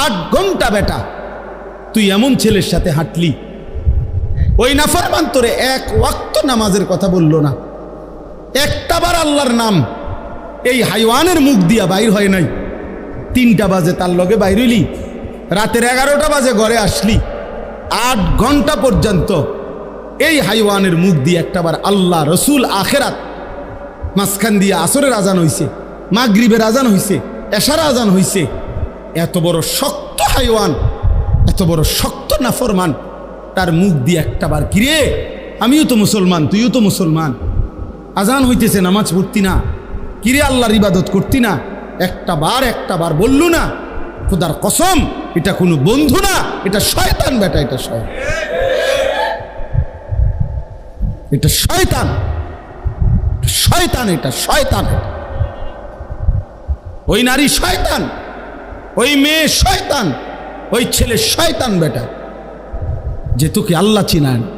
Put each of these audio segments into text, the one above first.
8 ঘন্টা বেটা তুই এমন ছেলের সাথে হাঁটলি, ওই নাফরমান তোরে এক ওয়াক্ত নামাজের কথা বলল না, একটাবার আল্লাহর নাম এই হাইওয়ানের মুখ দিয়া বাইর হয় নাই। 3টা বাজে তার লগে বাইর হইলি, রাতের 11টা বাজে ঘরে আসলি, 8 ঘন্টা পর্যন্ত এই হাইওয়ানের মুখ দিয়ে একটাবার আল্লাহ রসুল আখেরাত, মাঝখান দিয়ে আসরের আজান হইছে, মাগরিবের আজান হইছে, এশার আজান হইছে। এত বড় শক্ত হাইওয়ান, এত বড় শক্ত নাফরমান, তার মুখ দিয়ে একটাবার কিরে আমিও তো মুসলমান, তুইও তো মুসলমান, আজান হইতেছে নামাজ পড়তি না, কিরে আল্লাহর ইবাদত করতি না, একটাবার বললু না? খোদার কসম এটা কোনো বন্ধু না, এটা শয়তান বেটা, এটা শয়তান, এটা শয়তান, শয়তান, এটা শয়তান। ওই নারী শয়তান, ওই মেয়ে শয়তান, ওই ছেলে শয়তান বেটা, যে তোকে আল্লাহ চিনায় না।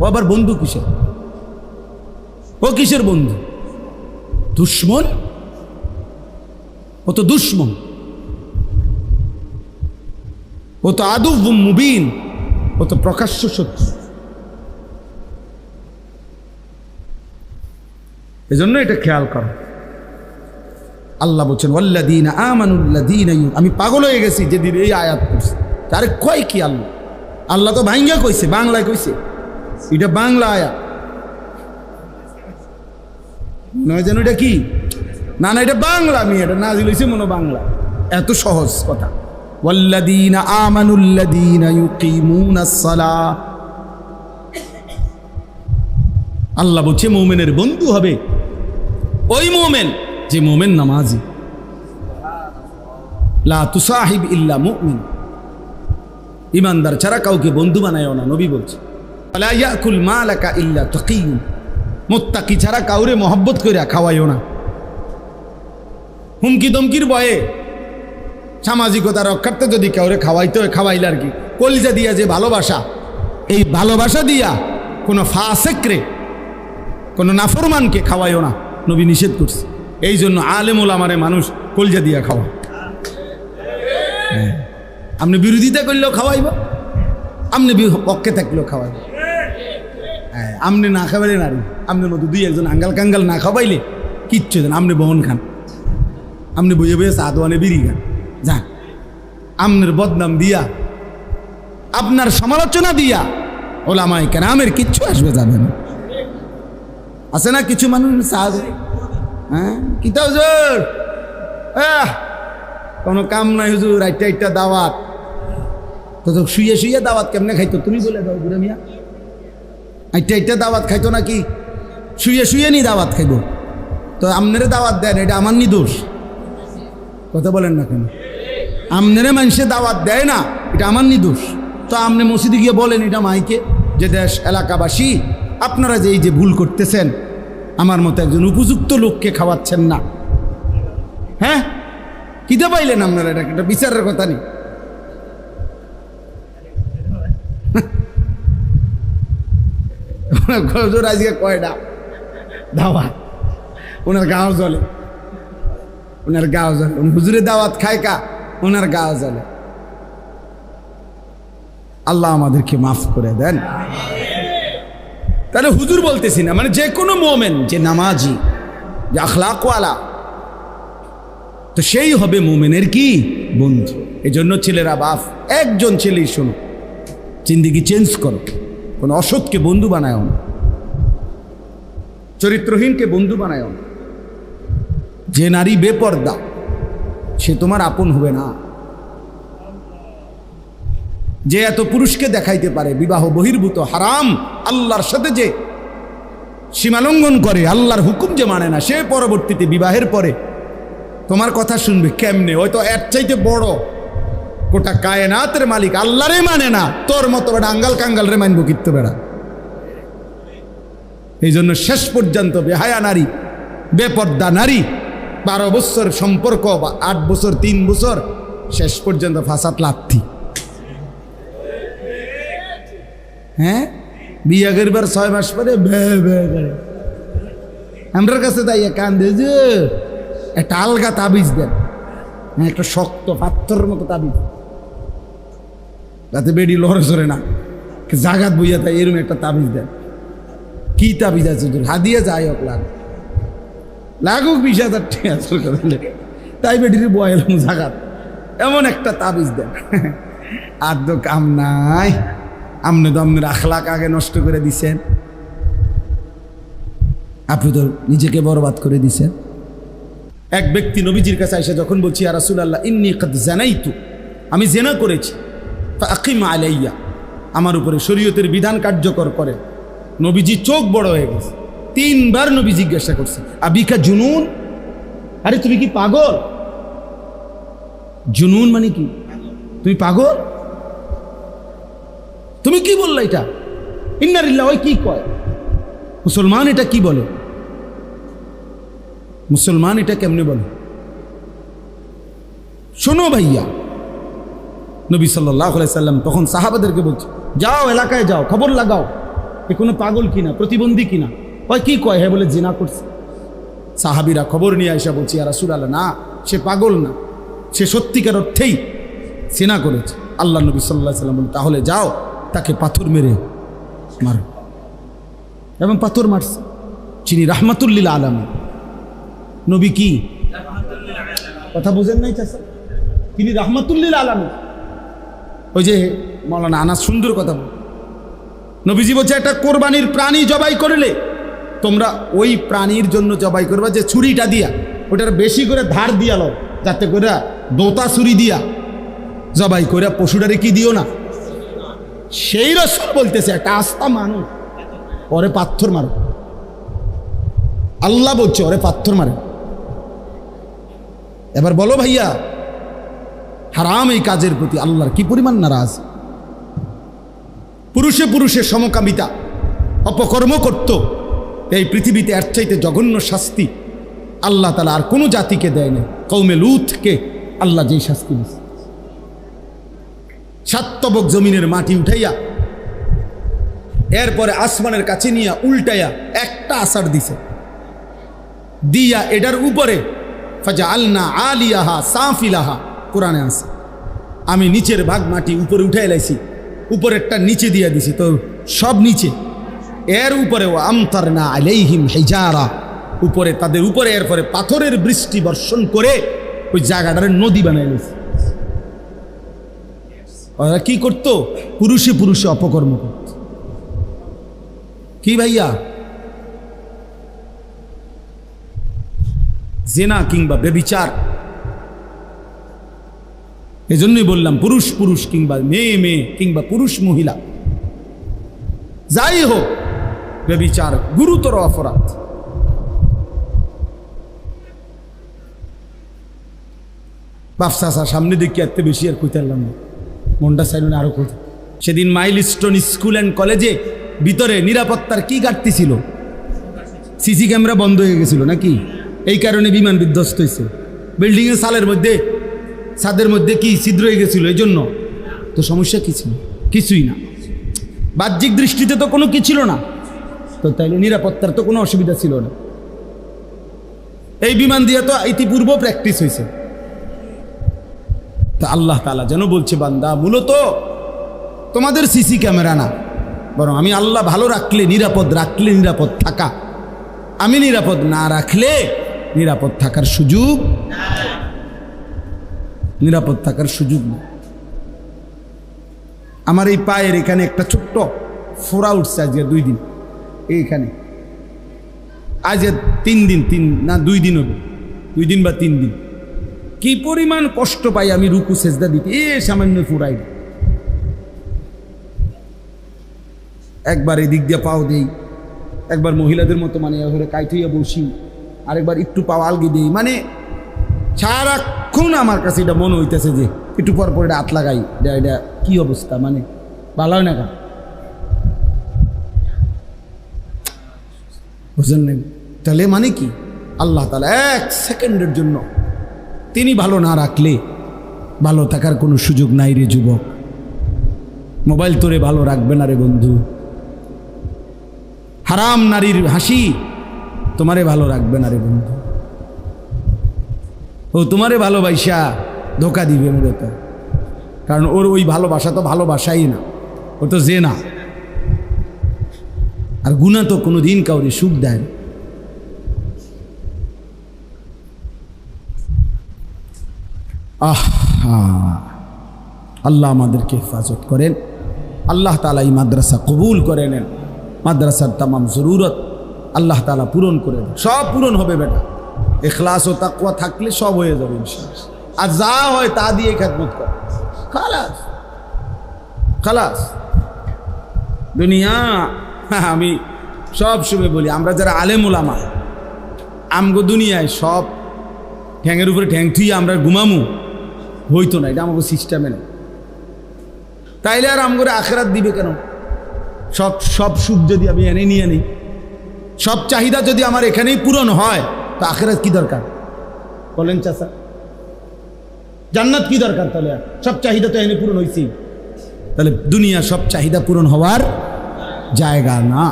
ও আবার বন্ধু কিসের? ও কিসের বন্ধু? দুশ্মন। ও তো দুশ্মন, ও তো আদুব মুবিন, ও তো প্রকাশ্য শত্রু। এজন্য এটা খেয়াল করো। আল্লাহ বলছেন ওয়াল্লাযীনা আমানুল্লাযীনা, আমি পাগল হয়ে গেছি যেদিন এই আয়াত পড়ছি। আরে কয় কি আল্লাহ? আল্লাহ তো ভাঙ্গা কইছে, বাংলায় কইছে, এটা বাংলা আয়াত নয় যেন। এটা কি? না না, এটা বাংলা, আমি এটা নাজিল হইছে মনে বাংলা। এত সহজ কথা। ওয়াল্লাযীনা আমানুল্লাযীনা ইউকিমুনাস সালাহ, আল্লাহ বলছে মুমিনের বন্ধু হবে ওই মুমিন যে মুমিন নামাজি। লা তুসাহিব ইল্লা মুমিন, ইমানদার ছাড়া কাউকে বন্ধু বানায়ও না, নবী বলছে। ওয়ালা ইয়াকুল মালাকা ইল্লা তাকিয়ুন, মুত্তাকি ছাড়া কাউরে মহব্বত কইরা খাওয়াইও না। হুমকি দমকির ভয়ে সামাজিকতা রক্ষার্থে যদি কাউরে খাওয়াইতে হয় খাওয়াইলে আর কি, কলিজা দিয়া যে ভালোবাসা, এই ভালোবাসা দিয়া কোনো ফাসেকরে, কোনো নাফরমানকে খাওয়াইও না, নবী নিষেধ করছে। এই জন্য আলেম ওলামারে মানুষ কলিজা দিয়া খাওয়া। আপনি বিরোধিতা করলেও খাওয়াইব, আপনি পক্ষে থাকলেও খাওয়াইব। হ্যাঁ, আপনি না খাওয়াইলে নারী, আপনার মতো 2-1 আঙ্গাল কাঙ্গাল না খাওয়াইলে কিচ্ছু দেন, আপনি বহন খান, আপনি বইয়ে বইয়ে চা দোয়ানে বিড়ি খান, যান। আপনার বদনাম দিয়া, আপনার সমালোচনা দিয়া ওলামায়ে কেরামের কিচ্ছু আসবে যাবে না। আছে না কিছু মানুষ চা, হ্যাঁ কিতা হুজুর, কোনো কাম নাই হুজুর, আইটা দাওয়াত, তো শুয়ে শুয়ে দাওয়াত কেমনে খাইতো তুমি বলে দাও বুড়া মিয়া। আইটা দাওয়াত খাইতো নাকি? শুয়ে শুয়ে নি দাওয়াত খাইব? তো আমনেরে দাওয়াত দেন, এটা আমার নি দোষ? কথা বলেন না কেন? আমনেরে মানুষে দাওয়াত দেয় না, এটা আমার নি দোষ? তো আপনি মসজিদে গিয়ে বলেন এটা মাইকে, যে দেশ এলাকাবাসী আপনারা যে এই যে ভুল করতেছেন, আমার মতো একজন উপযুক্ত লোককে খাওয়াচ্ছেন না। হ্যাঁ, কিতে পাইলেন আপনারা? এটা একটা বিচারের কথা নেই। আজকে কয়টা দাওয়াত, ওনার গাও জ্বলে, ওনার গাও জ্বলে, হুজুরের দাওয়াত খায় কা, ওনার গাও জ্বলে। আল্লাহ আমাদেরকে মাফ করে দেন। তাহলে হুজুর বলতেছি না, মানে যে কোনো মোমেন যে নামাজি, যে আখলাকওয়ালা, তো সেই হবে মোমেনের কি বন্ধু। এই জন্য ছেলেরা, বাপ একজন ছেলেই শোনো, জিন্দেগি চেঞ্জ করো, কোনো অসৎকে বন্ধু বানায় না, চরিত্রহীনকে বন্ধু বানায় না। যে নারী বেপর্দা সে তোমার আপন হবে না। যে এত পুরুষকে দেখাইতে পারে বিবাহ বহির্ভূত হারাম, আল্লাহর সাথে যে সীমালঙ্ঘন করে, আল্লাহর হুকুম যে মানে না, সে পরবর্তীতে বিবাহের পরে তোমার কথা শুনবে কেমনে? হয়তো এর চাইতে বড় গোটা কায়নাতের মালিক আল্লাহরে মানে না, তোর মতো বেড়া আঙ্গাল কাঙ্গাল রে মানবো কিত্ত বেড়া। এই জন্য শেষ পর্যন্ত বেহায়া নারী, বেপর্দা নারী, 12 বছর সম্পর্ক বা 8 বছর 3 বছর, শেষ পর্যন্ত ফাসাদ লাথি। হ্যাঁ, বিয়া করবার 6 মাস পরে আমার কাছে তাই কান্দে যে একটা আলগা তাবিজ দেন, একটা শক্ত পাথরের মতো তাবিজ, যাতে বেডি লড়ে সরে না, জাগাত বইয়া তাই এরকম একটা তাবিজ দেন। কি তাবিজ আছে হাদিয়া যাই হোক লাগুক 20,000 টাকা তাই বেডির বয়েলাম জাগাত, এমন একটা তাবিজ দেন। আর তো কাম নাই, আপনি তো আপনার আখলাক আগে নষ্ট করে দিছেন, আপনি তো নিজেকে বরবাদ করে দিছেন। এক ব্যক্তি নবীজির কাছে এসে যখন বলছি ইয়া রাসূলুল্লাহ ইন্নী কাদ জানাইতু, আমি জেনা করেছি, ফাকিম আলাইয়া, আমার উপরে শরীয়তের বিধান কার্যকর করে। নবীজি চোখ বড় হয়ে গেছে, 3 বার নবী জিজ্ঞাসা করছে আবিকা জুনুন, আরে তুমি কি পাগল? জুনুন মানে কি? তুমি পাগল? তুমি কি বললা এটা? ইন্নালিল্লাহ, ওই কি কয়? মুসলমান এটা কি বলে? মুসলমান এটা কেমনে বলে? শোনো ভাইয়া, নবী সাল্লাল্লাহু আলাইহি সাল্লাম তখন সাহাবাদেরকে বলছে, যাও এলাকায় যাও, খবর লাগাও এ কোনো পাগল কিনা, প্রতিবন্ধী কিনা। ওই কি কয়? হ্যাঁ বলে জিনা করছে। সাহাবীরা খবর নিয়ে আইসা বলছি ইয়া রাসূলুল্লাহ, না সে পাগল না, সে সত্যিকার অর্থেই জিনা করেছে। আল্লাহ নবী সাল্লাল্লাহু আলাইহি সাল্লাম বলেন, তাহলে যাও তাকে পাথর মেরে মারো। এবং পাথর মারছে। যিনি রাহমাতুল লিল আলামিন, নবী কি কথা বুঝেন নাই চাচা? তিনি রাহমাতুল লিল আলামিন। ওই যে মাওলানা আনাস সুন্দর কথা বল, নবীজি বলছে একটা কোরবানির প্রাণী জবাই করলে তোমরা ওই প্রাণীর জন্য জবাই করবা যে ছুরিটা দিয়া, ওটার বেশি করে ধার দিয়া লো, যাতে করে দোতা ছুরি দিয়া জবাই করে পশুটারে কি দিও না। সেই রাসূল বলতেছে একটা আস্তা মানুষ, ওরে পাথর মারো। আল্লাহ বলছে ওরে পাথর মারে। এবার বলো ভাইয়া, হারাম এই কাজের প্রতি আল্লাহর কি পরিমাণ নারাজ। পুরুষে পুরুষে সমকামিতা অপকর্ম করত, এই পৃথিবীতে এর চাইতে জঘন্য শাস্তি আল্লাহ তাআলা আর কোনো জাতিকে দেয় না। কওমে লূতকে আল্লাহ যেই শাস্তি দিয়েছে, 7 তবক জমিনের মাটি উঠাইয়া এরপরে আসমানের কাছে নিয়ে উল্টাইয়া একটা আসার দিছে, দিয়া এটার উপরে ফাজআলনা আলিয়াহা সাফিলাহা, কোরআনে আছে আমি নিচের ভাগ মাটি উপরে উঠাই লাইছি, উপরেরটা নিচে দিয়া দিছি, তো সব নিচে। এর উপরে ও আমতারনা আলাইহিম হিজারা, উপরে তাদের উপরে এরপরে পাথরের বৃষ্টি বর্ষণ করে ওই জায়গাটারে নদী বানাই লাইছে। ওরা কি করত? পুরুষে পুরুষে অপকর্ম করত। কি ভাইয়া, জেনা কিংবা ব্যভিচার। এজন্যই বললাম পুরুষ পুরুষ কিংবা মেয়ে মেয়ে কিংবা পুরুষ মহিলা যাই হোক, ব্যভিচার গুরুতর অপরাধ। বাপসা সামনে দেখি এত বেশি আর কইতে পারলাম না, মনটা চাইল না আরো কোথায়। সেদিন মাইলস্টোন স্কুল অ্যান্ড কলেজে ভিতরে নিরাপত্তার কি ঘাটতি ছিল? সিসি ক্যামেরা বন্ধ হয়ে গেছিল নাকি? এই কারণে বিমান বিধ্বস্ত হয়েছে। বিল্ডিংয়ের ছাদের মধ্যে কি ছিদ্র হয়ে গেছিল, এই জন্য তো সমস্যা কি ছিল? কিছুই না, বাহ্যিক দৃষ্টিতে তো কোনো কি ছিল না, তো তাইলে নিরাপত্তার তো কোনো অসুবিধা ছিল না। এই বিমান দিয়ে তো ইতিপূর্ব প্র্যাকটিস হয়েছে। তা আল্লাহ তাআলা যেন বলছে, বান্দা মূলত তোমাদের সিসি ক্যামেরা না, বরং আমি আল্লাহ ভালো রাখলে নিরাপদ, রাখলে নিরাপদ থাকা, আমি নিরাপদ না রাখলে নিরাপদ থাকার সুযোগ, নিরাপদ থাকার সুযোগ না। আমার এই পায়ের এখানে একটা ছোট্ট ফোড়া উঠছে আজকে 2 দিন, এইখানে আজ 3 দিন, 2 দিন হবে, 2 দিন বা 3 দিন। কি পরিমাণ কষ্ট পাই আমি রুকু সেজদা দিতে, সামান্য ফুরাই। একবার এদিক দিয়ে পাও দেই, একবার মহিলাদের মতো মানে কাইঠইয়া বসি, আরেকবার একটু পাও আলগি দিই, মানে সারাক্ষণ আমার কাছে এটা মনে হইতেছে যে একটু পর পর এটা হাত লাগাই, এটা কি অবস্থা, মানে ভালো হয় না কেন বুঝলেন? তাহলে মানে কি, আল্লাহ তাআলা 1 সেকেন্ডের জন্য তিনি ভালো না রাখলে ভালো থাকার কোনো সুযোগ নাই রে যুবক। মোবাইল তোরে ভালো রাখবে না রে বন্ধু, হারাম নারীর হাসি তোমারে ভালো রাখবে না রে বন্ধু, ও তোমারে ভালোবাসা ধোকা দিবে মূলত। কারণ ওর ওই ভালোবাসা তো ভালোবাসাই না, ও তো যে না। আর গুনাহ তো কোনো দিন কাউরে সুখ দেয় না। আল্লাহ আমাদেরকে হেফাজত করেন। আল্লাহ তাআলা এই মাদ্রাসা কবুল করে নেন। মাদ্রাসার তামাম জরুরত আল্লাহ তাআলা পূরণ করে দেন। সব পূরণ হবে বেটা, ইখলাস ও তাকওয়া থাকলে সব হয়ে যাবে ইনশাআল্লাহ। আর যা হয় তা দিয়ে খেদমত কর, খালাস খালাস। দুনিয়া আমি সব সময় বলি, আমরা যারা আলেম ওলামা, আমগো দুনিয়ায় সব ঠ্যাঙের উপরে ঠ্যাং থুইয়ে আমরা ঘুমামু হইতো না, এটা আমাকে সিস্টেমে না। তাইলে আর আমগরে আখেরাত দিবে কেন? সব সব সুখ যদি আমি এনে নিয়ে নিই, সব চাহিদা যদি আমার এখানেই পূরণ হয়, তো আখেরাত কি দরকার বলেন চাচা? জান্নাত কি দরকার? তাহলে সব চাহিদা তো এনে পূরণ হয়েছি। তাহলে দুনিয়া সব চাহিদা পূরণ হওয়ার জায়গা না,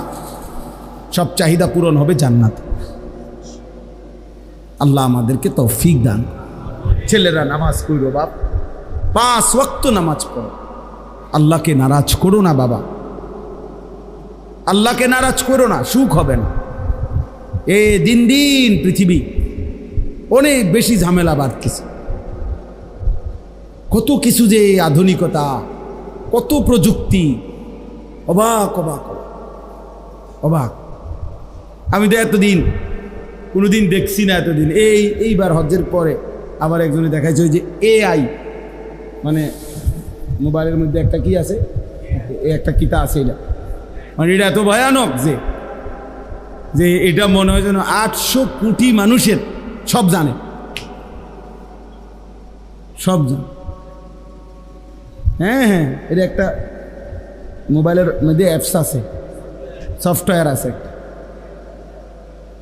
সব চাহিদা পূরণ হবে জান্নাত। আল্লাহ আমাদেরকে তৌফিক দান। ছেলেরা নামাজ পড়ো বাপ, 5 ওয়াক্ত নামাজ পড়ো। আল্লাহকে নারাজ করো না বাবা, আল্লাহকে নারাজ করো না, সুখ হবে না। দিন দিন পৃথিবী অনেক বেশি ঝামেলা বাড়তেছে। কত কিছু যে আধুনিকতা, কত প্রযুক্তি, অবাক অবাক অবাক। আমি তো এতদিন কোনোদিন দেখছি না, এতদিন এইবার হজ্জের পরে আবার একজনে দেখাইছে ওই যে AI, মানে মোবাইলের মধ্যে একটা কি আছে, একটা কিতা আছে, এটা মানে এটা এত ভয়ানক যে এটা মনে হয় যেন 800 কোটি মানুষের সব জানে, সব জানে। হ্যাঁ, এটা একটা মোবাইলের মধ্যে অ্যাপস আছে, সফটওয়্যার আছে,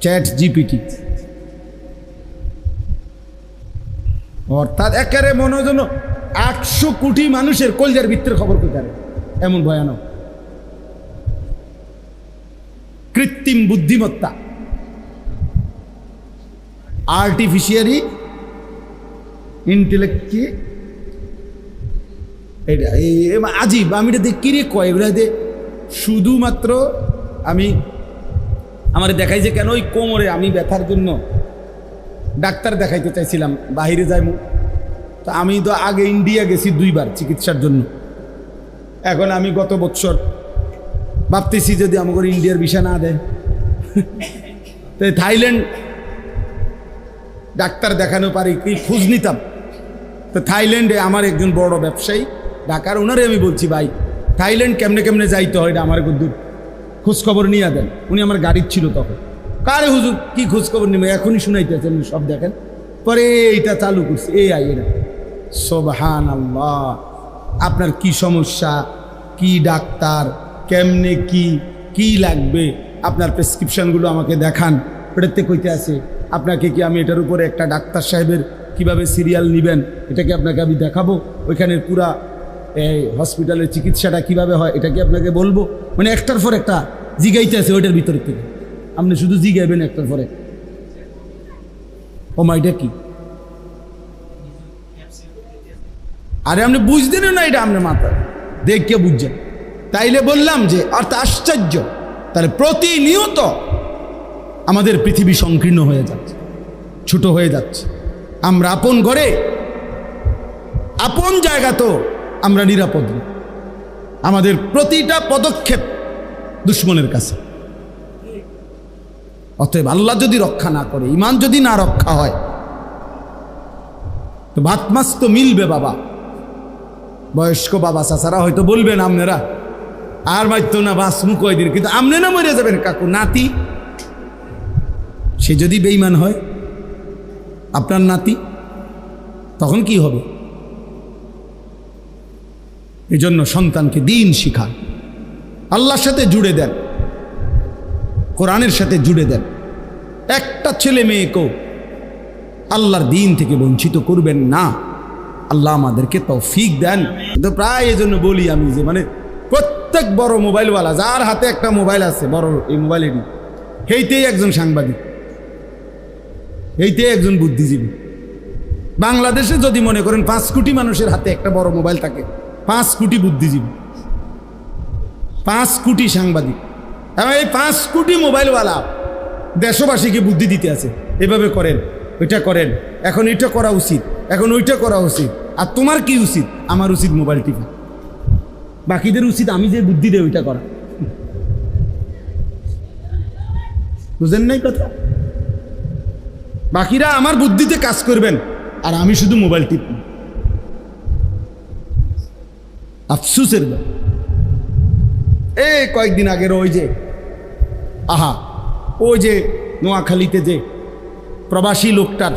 ChatGPT। অর্থাৎ একেবারে মনে হয় যেন 800 কোটি মানুষের কলজার ভিতরের খবর পেতে, এমন ভয়ানক। কৃত্রিম বুদ্ধিমত্তা, আর্টিফিশিয়ালি ইন্টেলেক্ট, কি এটা আজীব। আমি এটা দেখি রে কয় এগুলা দে, শুধুমাত্র আমার দেখাই যে কেন ওই কোমরে আমি ব্যথার জন্য ডাক্তার দেখাইতে চাইছিলাম, বাহিরে যাইমু। তো আমি তো আগে ইন্ডিয়া গেছি 2 বার চিকিৎসার জন্য। এখন আমি গত বছর ভাবতেছি যদি আমাকে ইন্ডিয়ার ভিসা না দেয়, তো থাইল্যান্ড ডাক্তার দেখানো পারি কি খোঁজ নিতাম। তো থাইল্যান্ডে আমার একজন বড় ব্যবসায়ী ঢাকার, ওনারে আমি বলছি ভাই থাইল্যান্ড কেমনে কেমনে যাইতে হয় এটা আমার দূর খোঁজখবর নিয়ে দেন। উনি আমার গাড়ির ছিল তখন, কারে হুজুর কি খোঁজখবর নেবে, এখনই শুনাইতেছেন সব দেখেন। পরে এইটা চালু করছে AI এরা। সুবহানাল্লাহ, আপনার কি সমস্যা, কি ডাক্তার, কেমনে কি লাগবে, আপনার প্রেসক্রিপশনগুলো আমাকে দেখান। ওটাতে কইতে আছে আপনাকে কি আমি এটার উপরে একটা ডাক্তার সাহেবের কিভাবে সিরিয়াল নেবেন এটাকে আপনাকে আমি দেখাবো, ওইখানের পুরা এই হসপিটালের চিকিৎসাটা কিভাবে হয় এটা কি আপনাকে বলবো। মানে একটার পর একটা জিগাইতে আছে ওইটার ভিতর থেকে, আপনি শুধু জিগাইবেন একটার পরে। ও মাইটা কি, আরে আপনি বুঝতেন না, এটা আপনার মাথা দেখে বুঝছেন। তাইলে বললাম যে অর্থ আশ্চর্য। তাহলে প্রতিনিয়ত আমাদের পৃথিবী সংকীর্ণ হয়ে যাচ্ছে, ছোট হয়ে যাচ্ছে। আমরা আপন ঘরে, আপন জায়গা তো আমরা নিরাপদ না। আমাদের প্রতিটা পদক্ষেপ দুশ্মনের কাছে। অতএব আল্লাহ যদি রক্ষা না করে, ইমান যদি না রক্ষা হয়, তো ভাত মাছ তো মিলবে বাবা। বয়স্ক বাবা চাচারা হয়তো বলবেন আপনারা আর মাইতো না বাঁচমু কয়দিন, কিন্তু আমনে না মরে যাবেন কাকু নাতি। সে যদি বেঈমান হয় আপনার নাতি, তখন কি হবে? এই জন্য সন্তানকে দিন শিখান, আল্লাহর সাথে জুড়ে দেন, কোরআনের সাথে জুড়ে দেন। একটা ছেলে মেয়েকেও আল্লাহর দিন থেকে বঞ্চিত করবেন না। আল্লাহ আমাদেরকে তৌফিক দেন। তো প্রায় এই জন্য বলি আমি যে মানে প্রত্যেক বড় মোবাইলওয়ালা যার হাতে একটা মোবাইল আছে, বড় এই মোবাইলেরই, সেইতেই একজন সাংবাদিক, এইতেই একজন বুদ্ধিজীবী। বাংলাদেশে যদি মনে করেন 5 কোটি মানুষের হাতে একটা বড় মোবাইল থাকে, 5 কোটি বুদ্ধিজীবী, 5 কোটি সাংবাদিক, এবং এই 5 কোটি মোবাইলওয়ালা দেশবাসীকে বুদ্ধি দিতে আছে, এভাবে করেন, ওইটা করেন, এখন এটা করা উচিত, এখন ওইটা করা উচিত। আর তোমার কি উচিত? আমার উচিত মোবাইল টিপা, বাকিদের উচিত আমি যে বুদ্ধি দেয় ওইটা করা। বুঝেন নাই কথা? বাকিরা আমার বুদ্ধিতে কাজ করবেন আর আমি শুধু মোবাইল টিপব। আফসুসের এই কয়েকদিন আগের ওই যে ওই যে নোয়াখালীতে যে প্রবাসী লোকটার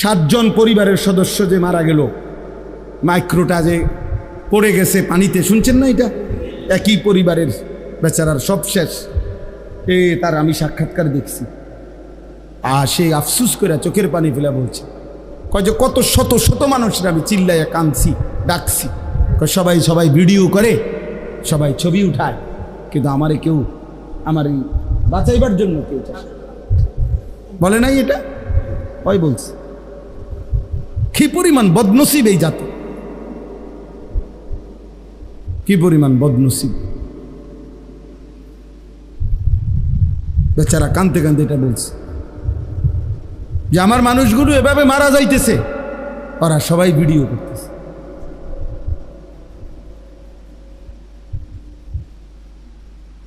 7 জন পরিবারের সদস্য যে মারা গেল, মাইক্রোটা যে পড়ে গেছে পানিতে, শুনছেন না? এটা একই পরিবারের বেচারার, সব শেষ। তার আমি সাক্ষাৎকার দেখছি, আর সে আফসুস করে চোখের পানি ফেলে বলছে, কয় যে কত শত শত মানুষরা আমি চিল্লাইয়া কাঁদছি, ডাকছি, সবাই সবাই ভিডিও করে, সবাই ছবি উঠায়, কিন্তু আমারে কেউ, আমার এই বাঁচাইবার জন্য কেউ চায়। বলে নাই এটা? ওই বলছে কি পরিমাণ বদনসিব এই জাতি, কি পরিমাণ বদনসিব। বেচারা কাঁদতে কাঁদতে এটা বলছে যে আমার মানুষগুলো এভাবে মারা যাইতেছে, ওরা সবাই ভিডিও করতেছে।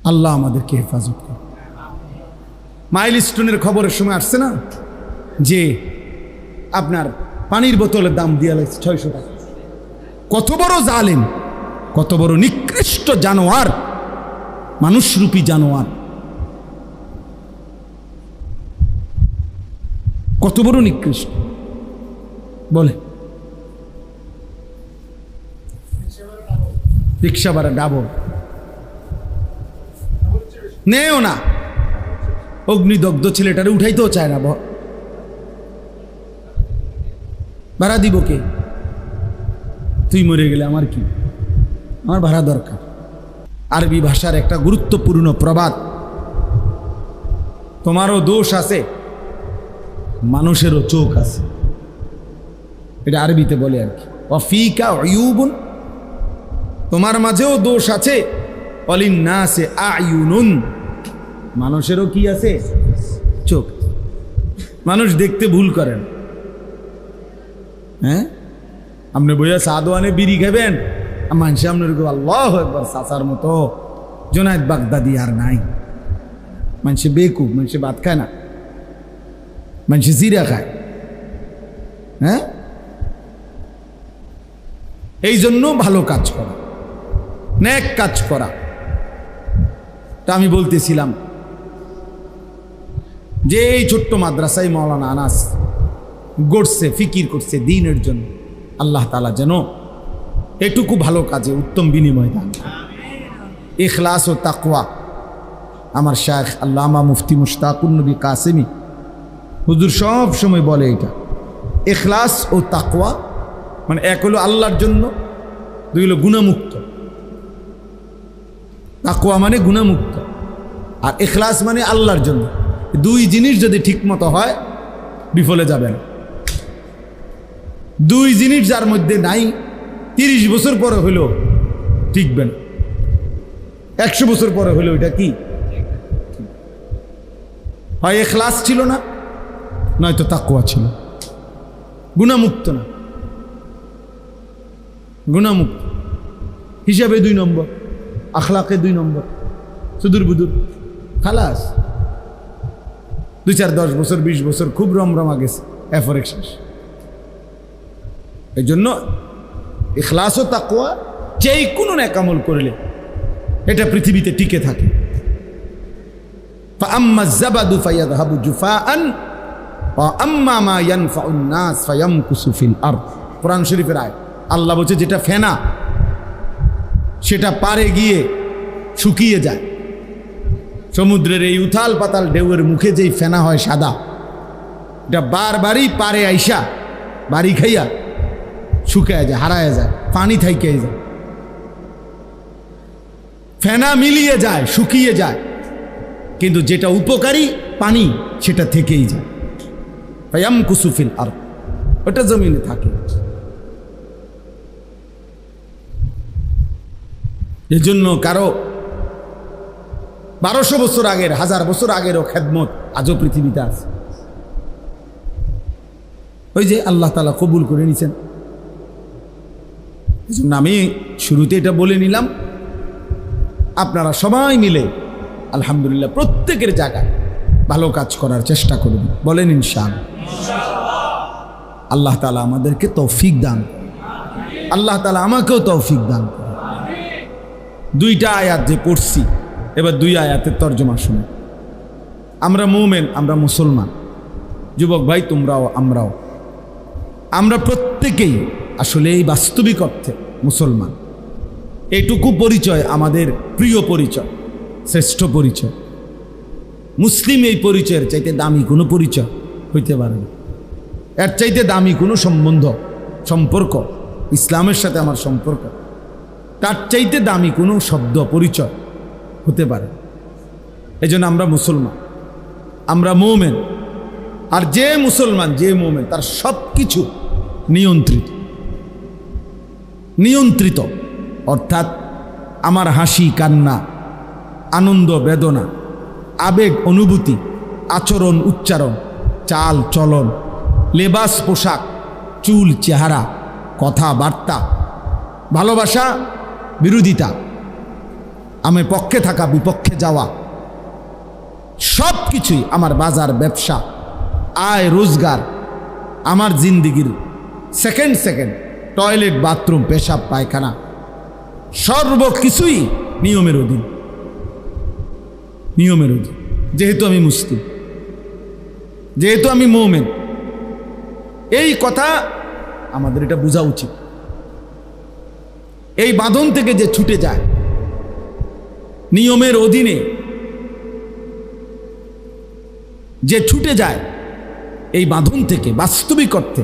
আল্লাহ আমাদেরকে হেফাজত করে। মাইলস্টোনের খবরের সময় আসছে না যে আপনার পানির বোতলের দাম দিয়ে লাগছে 600 টাকা। কত বড় জালেম, কত বড় নিকৃষ্ট জানোয়ার, মানুষরূপী জানোয়ার, কত বড় নিকৃষ্ট। বলে রিক্সা ভাড়া ডাবল, নেও না। অগ্নিদগ্ধ ছেলেটারে উঠাইতেও চায় না, ভাড়া দিব কে? তুই মরে গেলে আমার কি, আমার ভাড়া দরকার। আরবি ভাষার একটা গুরুত্বপূর্ণ প্রবাদ, তোমারও দোষ আছে, মানুষেরও চোখ আছে। এটা আরবিতে বলে আর কি, ওয়াফিকা উয়ুবুন, তোমার মাঝেও দোষ আছে, ওয়ালিন্নাসি আয়ুনুন, মানুষেরও কি আছে? চোখ। মানুষ দেখতে ভুল করেন। হ্যাঁ, আপনি বইয়া সাদওয়ানে বিড়ি খাবেন, মানুষে আপনার আল্লাহু আকবার, চাচার মতো জোনায়েদ বাগদাদি আর নাই। মানুষে বেকুব, মানুষে ভাত খায় না, মানুষে জিরা খায়। হ্যাঁ, এই জন্য ভালো কাজ করা, নেক কাজ করা। তা আমি বলতেছিলাম যে এই ছোট্ট মাদ্রাসায় মাওলানা আনাস গড়ছে, ফিকির করছে দ্বীনের জন্য। আল্লাহ তাআলা যেন এটুকু ভালো কাজে উত্তম বিনিময় দান। ইখলাস ও তাকওয়া, আমার শায়েখ আল্লামা মুফতি মুশতাকুন নবী কাসেমি হুজুর সব সময় বলে, এটা ইখলাস ও তাকওয়া মানে এক হলো আল্লাহর জন্য, দুই হলো গুনাহমুক্ত। তাকওয়া মানে গুনাহমুক্ত, আর ইখলাস মানে আল্লাহর জন্য। দুই জিনিস যদি ঠিকমতো হয় বিফলে যাবেন। দুই জিনিস যার মধ্যে নাই, 30 বছর পরে হইলো টিকবেন, 100 বছর পরে হইলো এটা কি হয়? ইখলাস ছিল না, নয়তো তাকওয়া ছিল। গুনাহমুক্ত না, গুনাহমুক্ত হিসাবে 2 নম্বর, আখলাকে 2 নম্বর, সুদূর বুদুর, খালাস। 2-4-10 বছর 20 বছর খুব রমরমা গেছে, এরপরে শেষ। এই জন্য ইখলাস ও তাকওয়া যেই কোনো নেক আমল করলে এটা পৃথিবীতে টিকে থাকে। ফাআম্মা যাবাদু ফায়াযহাবু জুফাআন ওয়া আম্মা মা ইয়ানফাউন নাস ফায়ামকুসু ফিল আরদ। কোরআন শরীফের আয়াত। আল্লাহ বলছে যেটা ফেনা সেটা পারে গিয়ে শুকিয়ে যায়। সমুদ্রের এই উথাল পাতাল ঢেউয়ের মুখে যেই ফেনা হয় সাদা, এটা বারবারই পারে আইসা বাড়ি খাইয়া শুকায় যায়, হারায় যায়, পানি থাইকে যায়, ফেনা মিলিয়ে যায়, শুকিয়ে যায়। কিন্তু যেটা উপকারী পানি সেটা থেকেই যায়। ফায়ামকুসু ফিল আরদ, ওটা জমিনে থাকে। এজন্য কারো 1200 বছর আগের, 1000 বছর আগেরও খেদমত আজও পৃথিবীতে আছে। ওই যে আল্লাহ তাআলা কবুল করে নিছেন। এজন্য আমি শুরুতে এটা বলে নিলাম, আপনারা সবাই মিলে আলহামদুলিল্লাহ প্রত্যেকের জায়গায় ভালো কাজ করার চেষ্টা করুন, বলেন ইনশাআল্লাহ। আল্লাহ তাআলা আমাদেরকে তৌফিক দান, আল্লাহ তাআলা আমাকেও তৌফিক দান করে। 2টা আয়াত যে পড়ছি, এবার 2 আয়াতের তর্জমা শুনে। আমরা মুমিন, আমরা মুসলমান, যুবক ভাই তোমরাও আমরাও, আমরা প্রত্যেকেই আসলে এই বাস্তবিক অর্থে মুসলমান। এইটুকু পরিচয় আমাদের প্রিয় পরিচয়, শ্রেষ্ঠ পরিচয়। মুসলিম এই পরিচয়ের চাইতে দামি কোনো পরিচয় হইতে পারে না। এর চাইতে দামি কোনো সম্বন্ধ, সম্পর্ক, ইসলামের সাথে আমার সম্পর্ক, তার চাইতে দামি কোনো শব্দ, পরিচয় হতে পারে। এই জন্য আমরা মুসলমান, আমরা মুমিন। আর যে মুসলমান, যে মুমিন, তার সব কিছু নিয়ন্ত্রিত, নিয়ন্ত্রিত। অর্থাৎ আমার হাসি কান্না, আনন্দ বেদনা, আবেগ অনুভূতি, আচরণ উচ্চারণ, চাল চলন, লেবাস পোশাক, চুল চেহারা, কথাবার্তা, ভালোবাসা বিরোধিতা, আমি পক্ষে থাকা বিপক্ষে যাওয়া, সব কিছুই আমার বাজার ব্যবসা, আয় রোজগার, আমার জিন্দিগির সেকেন্ড সেকেন্ড, টয়লেট বাথরুম পেশাব পায়খানা, সর্বকিছুই নিয়মের অধীন, নিয়মের অধীন। যেহেতু আমি মুসলিম, যেহেতু আমি মুমিন, এই কথা আমাদের এটা বোঝা উচিত। এই বাঁধন থেকে যে ছুটে যায়, নিয়মের অধীনে যে ছুটে যায়, এই বাঁধন থেকে বাস্তবিক অর্থে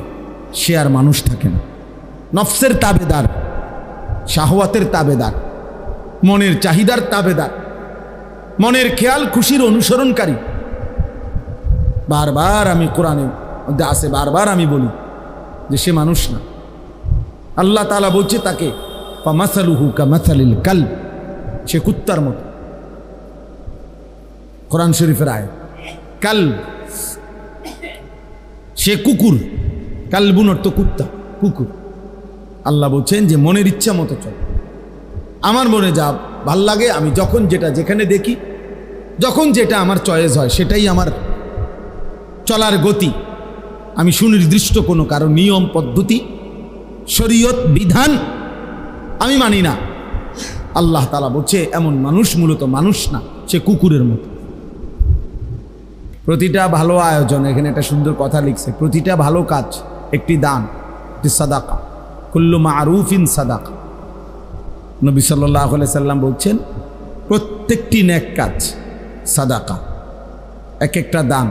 সে আর মানুষ থাকে না। নফসের তাবেদার, শাহওয়াতের তাবেদার, মনের চাহিদার তাবেদার, মনের খেয়াল খুশির অনুসরণকারী। বারবার আমি কোরআনের মধ্যে আছে, বারবার আমি বলি যে সে মানুষ না। আল্লাহ তাআলা বলছে তাকে ফামাসালুহু কামাসালিল কালব, সে কুত্তার মতো। কোরআন শরীফের আয়াত, কালব, সে কুকুর। কালবুন অর্থ কুত্তা, কুকুর। আল্লাহ বলছেন যে মনের ইচ্ছা মতো চল, আমার মনে যা ভাল লাগে, আমি যখন যেটা যেখানে দেখি, যখন যেটা আমার চয়েস হয়, সেটাই আমার চলার গতি। আমি সুনির্দিষ্ট কোনো কারো নিয়ম পদ্ধতি, শরীয়ত বিধান আমি মানি না। আল্লাহ তাআলা বলছে এমন মানুষ মূলত মানুষ না, সে কুকুরের মতো। প্রতিটা ভালো আয়োজন, এখানে একটা সুন্দর কথা লিখছে, প্রতিটা ভালো কাজ একটি দান, একটি সাদাকা। কুল্লু মারুফিন সাদাকা। নবী সাল্লাল্লাহু আলাইহি সাল্লাম বলছেন প্রত্যেকটি নেক কাজ সাদাকা, এক একটা দান।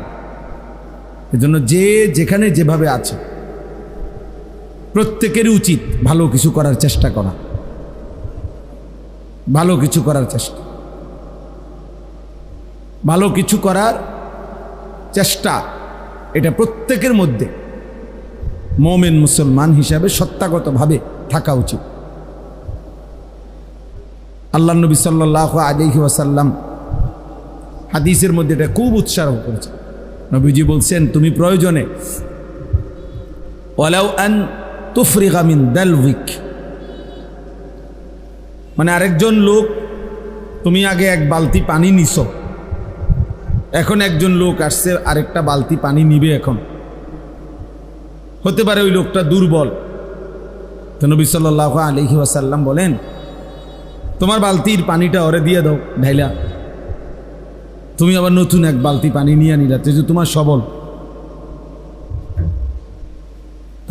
এজন্য যে যেখানে যেভাবে আছে প্রত্যেকেরই উচিত ভালো কিছু করার চেষ্টা করা, ভালো কিছু করার চেষ্টা, ভালো কিছু করার চেষ্টা। এটা প্রত্যেকের মধ্যে মুমিন মুসলমান হিসাবে সত্তাগতভাবে থাকা উচিত। আল্লাহ নবী সাল্লাল্লাহু আলাইহি ওয়াসাল্লাম হাদিসের মধ্যে এটা খুব উৎসাহ করেছে। নবীজি বলছেন তুমি প্রয়োজনে ওয়ালাউ আন তুফরিগা মিন দালউইক, মানে আরেকজন লোক, তুমি আগে এক বালতি পানি নিছো, এখন একজন লোক আসছে আরেকটা বালতি পানি নিবে। এখন হতে পারে ওই লোকটা দুর্বল, তো নবী সাল্লাল্লাহু আলাইহি ওয়াসাল্লাম বলেন তোমার বালতির পানিটা ওরে দিয়ে দাও ঢাইলা, তুমি আবার নতুন এক বালতি পানি নিয়ে নিলা, যে তোমার সবল।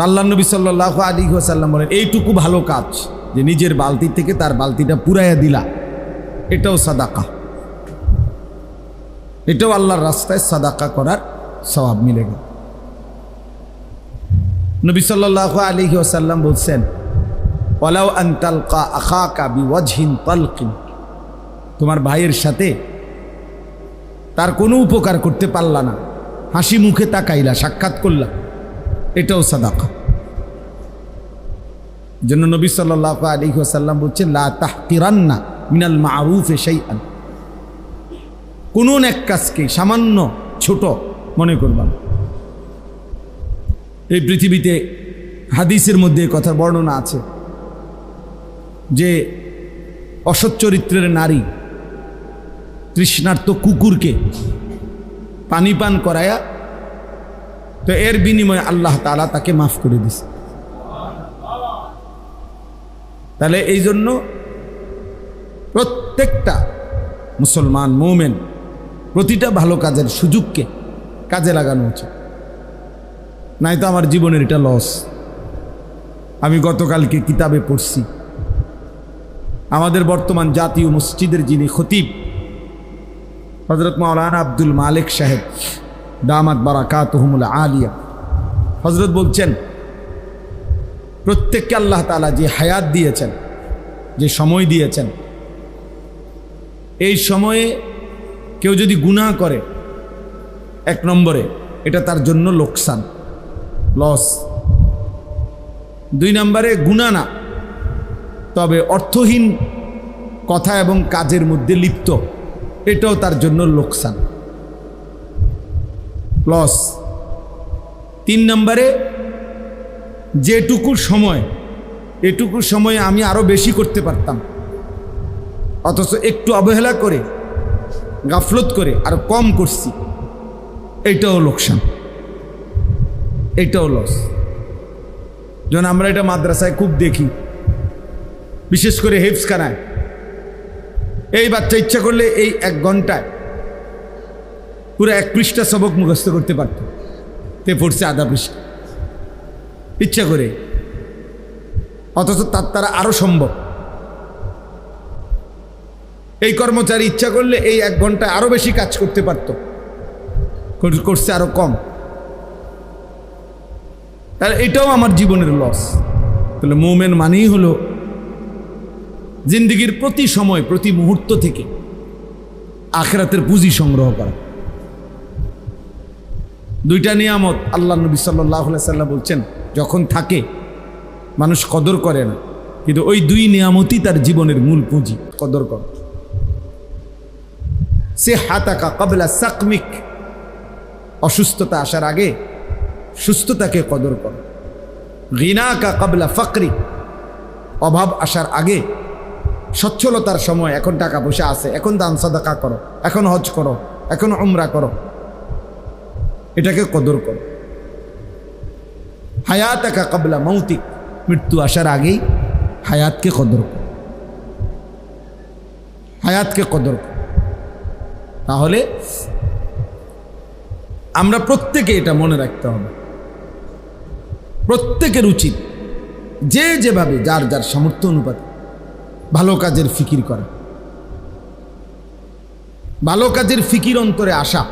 আল্লাহ নবী সাল্লাল্লাহু আলাইহি ওয়াসাল্লাম বলেন এইটুকু ভালো কাজ যে নিজের বালতি থেকে তার বালতিটা পুরাইয়া দিলা, এটাও সাদাকা, এটাও আল্লাহর রাস্তায় সাদাকা করার সওয়াব মিলে গেল। নবী সাল্লাল্লাহু আলাইহি ওয়াসাল্লাম বলছেন ওয়ালাউ আন তালকা আখাকা বিওয়াজহিন তালকিন, তোমার ভাইয়ের সাথে তার কোনো উপকার করতে পারলা না, হাসি মুখে তাকাইলা, সাক্ষাৎ করলা, এটাও সাদাকা। জন্য নবী সাল্লাল্লাহু আলাইহি ওয়াসাল্লাম বলছেন, লা তাহকিরান্না মিনাল মারুফে শাইআন, কোন এক কাজকে সামান্য ছোট মনে করবা না। এই পৃথিবীতে হাদিসের মধ্যে কথার বর্ণনা আছে যে অসৎ চরিত্রের নারী তৃষ্ণার্ত কুকুরকে পানি পান করায়া, তো এর বিনিময়ে আল্লাহ তাআলা তাকে মাফ করে দিছে। তাহলে এই জন্য প্রত্যেকটা মুসলমান মুমিন প্রতিটা ভালো কাজের সুযোগকে কাজে লাগানো উচিত, নাই তো আমার জীবনের এটা লস। আমি গতকালকে কিতাবে পড়ছি, আমাদের বর্তমান জাতীয় মসজিদের যিনি খতিব হযরত মাওলানা আব্দুল মালিক সাহেব দামাত বারাকাতুহুমুল আলিয়া, হযরত বলছেন প্রত্যেককে আল্লাহ তাআলা যে হায়াত দিয়েছেন, যে সময় দিয়েছেন, এই সময়ে কেউ যদি গুনাহ করে, এক নম্বরে এটা তার জন্য লোকসান, লস। দুই নম্বরে গুনাহ না, তবে অর্থহীন কথা এবং কাজের মধ্যে লিপ্ত, এটাও তার জন্য লোকসান, লস। তিন নম্বরে যেটুকু সময়, এটুকু সময়ে আমি আরো বেশি করতে পারতাম, অথচ একটু অবহেলা করে গাফলত করে আরো কম করছি, এটাও লোকসান, এটাও লস। যেমন আমরা এটা মাদ্রাসায় খুব দেখি, বিশেষ করে হেফজখানায়। এই বাচ্চা ইচ্ছা করলে এই 1 ঘন্টায় পুরো 1 পৃষ্ঠা সবক মুখস্থ করতে পারত, তে পড়ছে আধা পৃষ্ঠা ইচ্ছা করে, অথচ তার দ্বারা আরো সম্ভব। এই কর্মচারী ইচ্ছা করলে এই 1 ঘন্টায় আরো বেশি কাজ করতে পারত, করছে আরো কম। তাহলে এটাও আমার জীবনের লস। তাহলে মুমিন মানেই হলো জিন্দেগির প্রতি সময়, প্রতি মুহূর্ত থেকে আখিরাতের পুঁজি সংগ্রহ করা। দুইটা নিয়ামত আল্লাহ নবী সাল্লাল্লাহু আলাইহি ওয়াসাল্লাম বলছেন, যখন থাকে মানুষ কদর করে না, কিন্তু ওই 2 নিয়ামতই তার জীবনের মূল পুঁজি, কদর কর। সিহহাতাকা ক্বাবলা সাকমিক, অসুস্থতা আসার আগে সুস্থতাকে কদর কর। গিনাকা ক্বাবলা ফাকরি, অভাব আসার আগে সচ্ছলতার সময়, এখন টাকা পয়সা আছে, এখন দান সাদাকা করো, এখন হজ করো, এখন উমরা করো, এটাকে কদর করো। হায়াতাকা ক্বাবলা মাউতিক, মৃত্যু আসার আগেই হায়াতকে কদর করো, হায়াতকে কদর করো। তাহলে আমরা প্রত্যেকে এটা মনে রাখতে হবে, প্রত্যেকের উচিত যে যেভাবে যার যার সামর্থ্য অনুপাতে ভালো কাজের ফিকির করা, ভালো কাজের ফিকির অন্তরে আসা।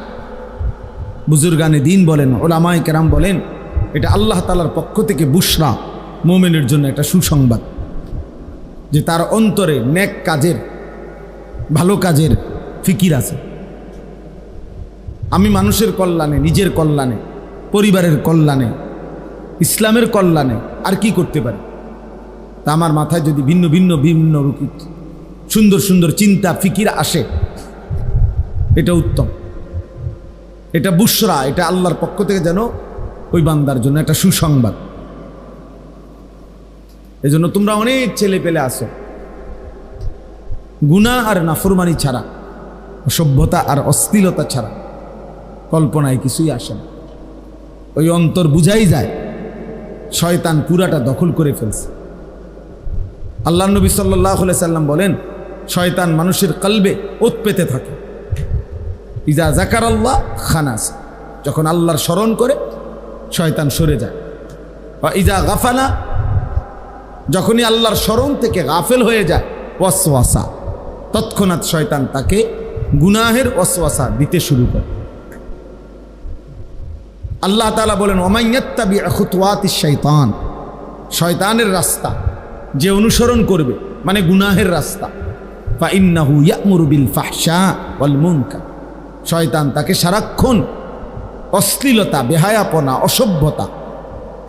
বুজুর্গানে দিন বলেন, ওলামায়ে কেরাম বলেন, এটা আল্লাহ তাআলার পক্ষ থেকে বুশরা, মুমিনের জন্য একটা সুসংবাদ, যে তার অন্তরে নেক কাজের, ভালো কাজের ফিকির আছে। আমি মানুষের কল্যাণে, নিজের কল্যাণে, পরিবারের কল্যাণে, ইসলামের কল্যাণে আর কি করতে পারি? তা আমার মাথায় যদি ভিন্ন ভিন্ন বিভিন্ন সুন্দর সুন্দর চিন্তা ফিকির আসে, এটা উত্তম, এটা বুশরা, এটা আল্লাহর পক্ষ থেকে যেন ওই বান্দার জন্য একটা সুসংবাদ। এজন্য তোমরা অনেক ছেলে পেলে আসো, গুনাহ আর নাফরমানি ছাড়া, অসভ্যতা আর অশ্লীলতা ছাড়া কল্পনায় কিছুই আসে না। ওই অন্তর বুঝাই যায় শয়তান পুরাটা দখল করে ফেলছে। আল্লাহ নবী সাল্লাল্লাহু আলাইহি সাল্লাম বলেন, শয়তান মানুষের কলবে ওত পেতে থাকে। ইজা যাকারাল্লাহ খানাস, যখন আল্লাহর স্মরণ করে শয়তান সরে যায়। বা ইজা গাফালা, যখনই আল্লাহর স্মরণ থেকে গাফেল হয়ে যায়, ওয়াসওয়াসা, তৎক্ষণাৎ শয়তান তাকে গুনাহের ওয়াসওয়াসা দিতে শুরু করে। আল্লাহ তাআলা বলেন, ওমান ইয়াত্তাবি খুতুওয়াতিশ শাইতান, শয়তানের রাস্তা যে অনুসরণ করবে, মানে গুনাহের রাস্তা, ফা ইন্নাহু ইয়া'মুরু বিল ফাহশা ওয়াল মুনকার, শয়তান তাকে সারাক্ষণ অশ্লীলতা, বেহায়াপনা, অসভ্যতা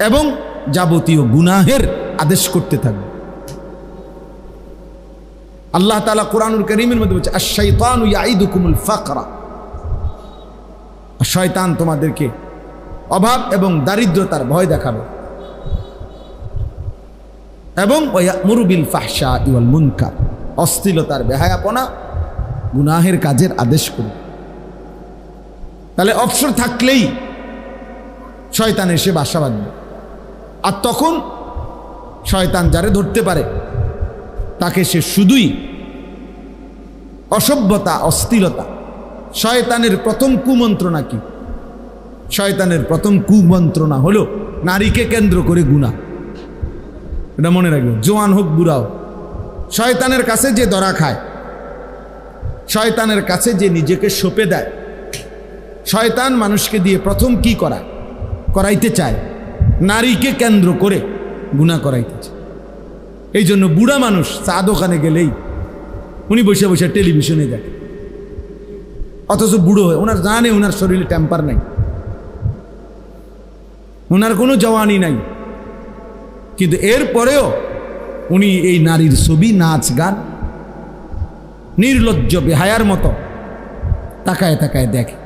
এবং যাবতীয় গুনাহের আদেশ করতে থাকবে। আল্লাহ তাআলা কুরআনুল কারীমের মধ্যে বলছে, আশ-শাইতানু ইয়াইদুকুমুল ফাকরা, শয়তান তোমাদেরকে অভাব এবং দারিদ্রতার ভয় দেখাবে, এবং ওয়ায়ামুরু বিল ফাহশাই ওয়াল মুনকার, অশ্লীলতার, বেহায়াপনা, গুনাহের কাজের আদেশ করবে। তাহলে অবসর থাকলেই শয়তান এসে বাসা বাঁধবে, আর তখন শয়তান যারে ধরতে পারে তাকে সে শুধুই অসভ্যতা, অশ্লীলতা। শয়তানের প্রথম কুমন্ত্রণা কি? শয়তানের প্রথম কুমন্ত্রণা হলো নারীকে কেন্দ্র করে গুনাহ। এটা মনে রাখবে, জোয়ান হোক বুড়াও। শয়তানের কাছে যে ধরা খায়, শয়তানের কাছে যে নিজেকে সঁপে দেয়, শয়তান মানুষকে দিয়ে প্রথম কি করাইতে চায়? নারীকে কেন্দ্র করে গুনাহ করাইতে চায়। এই জন্য বুড়া মানুষ চা দোকানে গেলেই উনি বসে বসে টেলিভিশনে দেখে, অথচ বুড়ো হয়ে ওনার জানে ওনার শরীরে টেম্পার নাই, ওনার কোনো জওয়ানি নাই, কিন্তু এরপরেও উনি এই নারীর ছবি, নাচ, গান নির্লজ্জ বেহায়ার মতো তাকায় তাকায় দেখে,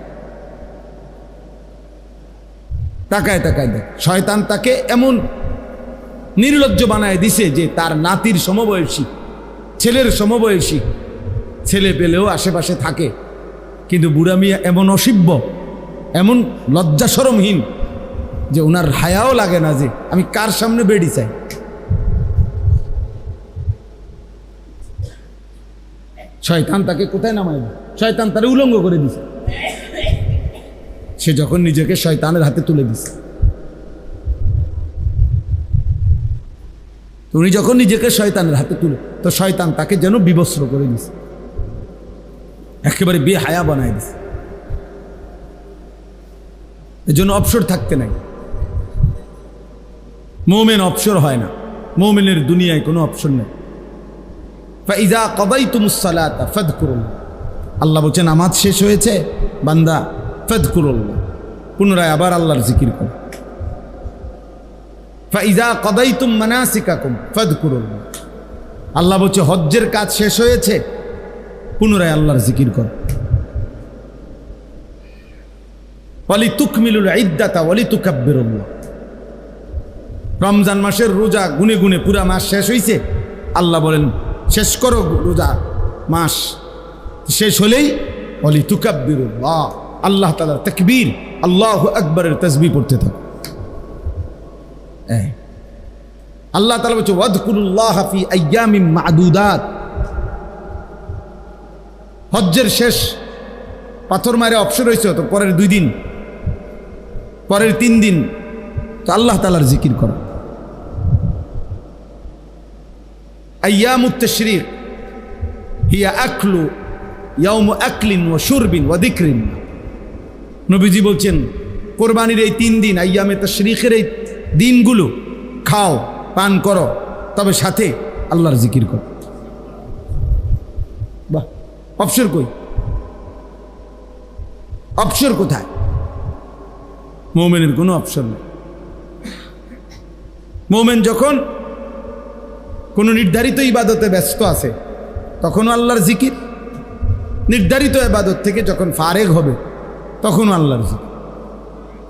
তাকায় তাকায় দেখে। শয়তান তাকে এমন নির্লজ্জ বানায় দিছে যে তার নাতির সমবয়সী, ছেলের সমবয়সী ছেলে পেলেও আশেপাশে থাকে, কিন্তু বুড়া মিয়া এমন অসভ্য, এমন লজ্জা শরমহীন যে ওনার হায়াও লাগে না যে আমি কার সামনে বেড়ি চাই। শয়তান তাকে কোথায় নামায়? শয়তান তারে উলঙ্গ করে দিছে। সে যখন নিজেকে শয়তানের হাতে তুলে দিছে, উনি যখন নিজেকে শয়তানের হাতে তুলে, তো শয়তান তাকে যেন বিবস্ত্র করে দিছে, একেবারে বেহায়া বানায় দিছে। এজন্য অবসর থাকতে নাই। মুমিন অবসর হয় না, মুমিনের দুনিয়ায় কোনো অবসর নেই। ফাইযা কাদাইতুমুস সালাতা ফাযকুরুল্লাহ, আল্লাহ বলেন নামাজ শেষ হয়েছে বান্দা, ফাযকুরুল্লাহ, পুনরায় আবার আল্লাহর জিকির করো। ফাইযা কাদাইতুম মানাসিকাকুম ফাযকুরুল্লাহ, আল্লাহ বলছে হজ্জের কাজ শেষ হয়েছে, পুনরায় আল্লাহর জিকির করো। ওয়ালিতুকমিলুল ইদ্দাতা ওয়ালিতুকাব্বিরুল্লাহ, রমজান মাসের রোজা গুনে গুনে পুরা মাস শেষ হয়েছে, আল্লাহ বলেন শেষ করো রোজা মাস, শেষ হলেই ওয়ালিতুকাব্বিরুল্লাহ, আল্লাহ তাআলার তাকবীর, আল্লাহু আকবারের তাসবিহ পড়তে থাকো। আল্লাহ তাআলা বলছে ওয়াযকুরুল্লাহ ফি আইয়ামিম মা'দুদাত, হজ্জের শেষ পাথর মারে অবসর হয়েছে, তো পরের 2 দিন, পরের 3 দিন তো আল্লাহ তাআলার জিকির করো। আইয়ামুত তাশরীক হিয়া আকলু ইয়াউমু আকলিন ওয়া শুরবিন ওয়া যিকরিন, নবীজি বলছেন কোরবানির এই 3 দিন, আইয়ামে তাশরীকের এই দিনগুলো খাও, পান করো, তবে সাথে আল্লাহর জিকির করো। বাহ, অবসর কই? অবসর কোথায়? মুমিনের কোনো অবসর নেই। মুমিন যখন কোনো নির্ধারিত ইবাদতে ব্যস্ত আছে তখনও আল্লাহর জিকির, নির্ধারিত ইবাদত থেকে যখন ফারেগ হবে তখনও আল্লাহর জিকির।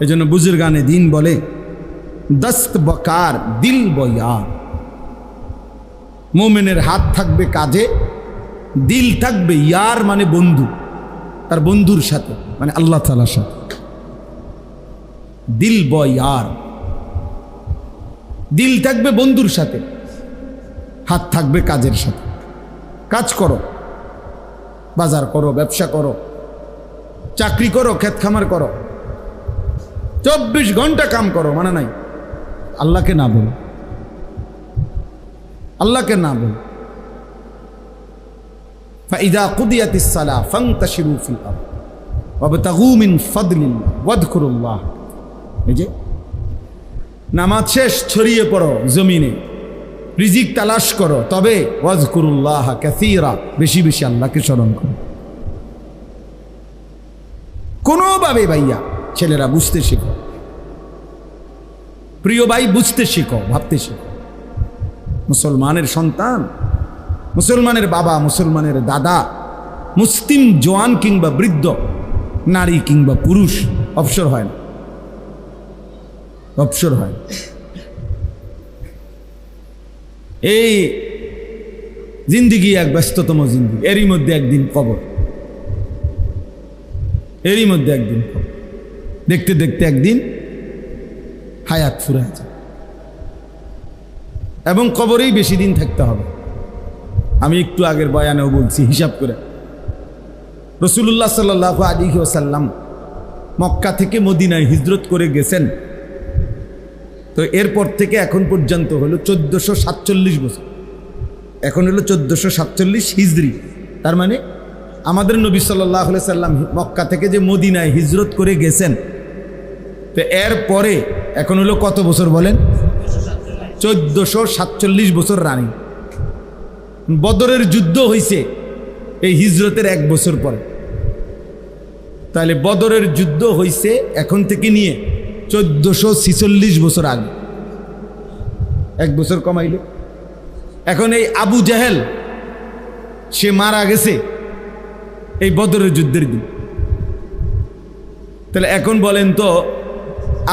এই জন্য বুজুর্গানে দিন বলে দস্ত বকার দিল বয়ার, মুমিনের হাত থাকবে কাজে, দিল থাকবে ইয়ার মানে বন্ধু, তার বন্ধুর সাথে, মানে আল্লাহ তাআলার সাথে। দিল বয়ার, দিল থাকবে বন্ধুর সাথে, হাত থাকবে কাজের সাথে। কাজ করো, বাজার করো, ব্যবসা করো, চাকরি করো, ক্ষেত খামার করো, 24 ঘন্টা কাম করো, মানে নাই আল্লাহকে না বলো, আল্লাহকে না বলো। ফাইযা কুদিয়াতিস সালাহ ফান্তাশিরু ফিল আরদ ওয়াবতাগু মিন ফাদলিল্লাহ ওয়াযকুরুল্লাহ, এই যে নামাজ শেষ, ছড়িয়ে পড়ো জমিনে, রিজিক তালাশ করো, তবে ওয়াযকুরুল্লাহ কাসীরা, বেশি বেশি আল্লাহকে স্মরণ করো। কোনোভাবে ভাইয়া ছেলেরা বুঝতে শেখো, প্রিয় ভাই বুঝতে শেখো, ভাবতে শেখো। মুসলমানের সন্তান, মুসলমানের বাবা, মুসলমানের দাদা, মুসলিম জওয়ান কিংবা বৃদ্ধ, নারী কিংবা পুরুষ অবসর হয় না, অবসর হয়। এই জিন্দিগি এক ব্যস্ততম জিন্দিগি, এরই মধ্যে একদিন কবর, এরই মধ্যে একদিন কবর। দেখতে দেখতে একদিন হায়াত ফুরায় যায় এবং কবরেই বেশি দিন থাকতে হবে। আমি একটু আগের বয়ানেও বলছি, হিসাব করে রাসূলুল্লাহ সাল্লাল্লাহু আলাইহি ওয়াসাল্লাম মক্কা থেকে মদিনায় হিজরত করে গেছেন, তো এরপর থেকে এখন পর্যন্ত হলো 1447 বছর। এখন হলো 1447 হিজরি। তার মানে আমাদের নবী সাল্লাল্লাহু আলাইহি সাল্লাম মক্কা থেকে যে মদিনায় হিজরত করে গেছেন, তো এর পরে এখন হলো কত বছর বলেন? 1447 বছর রানিং। বদরের যুদ্ধ হয়েছে এই হিজরতের 1 বছর পরে। তাহলে বদরের যুদ্ধ হয়েছে এখন থেকে নিয়ে 1446 বছর আগে, 1 বছর কমাইল। এখন এই আবু জাহেল সে মারা গেছে এই বদরের যুদ্ধের দিন। তাহলে এখন বলেন তো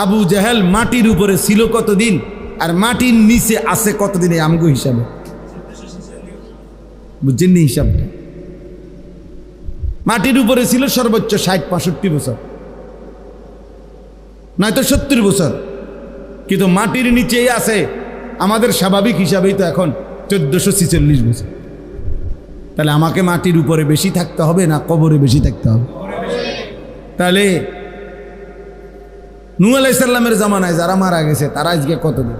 আবু জাহেল মাটির উপরে ছিল কতদিন আর মাটির নিচে আছে কতদিন? এই আমগো হিসাবে বুঝছেন নি হিসাবটা? মাটির উপরে ছিল সর্বোচ্চ 60-65 বছর, নয়তো 70 বছর, কিন্তু মাটির নিচেই আছে আমাদের স্বাভাবিক হিসাবেই তো এখন 1446 বছর। তাহলে আমাকে মাটির উপরে বেশি থাকতে হবে না কবরে বেশি থাকতে হবে? তাহলে নূহ আলাইহিস সালামের জামানায় যারা মারা গেছে তারা আজকে কতদিন?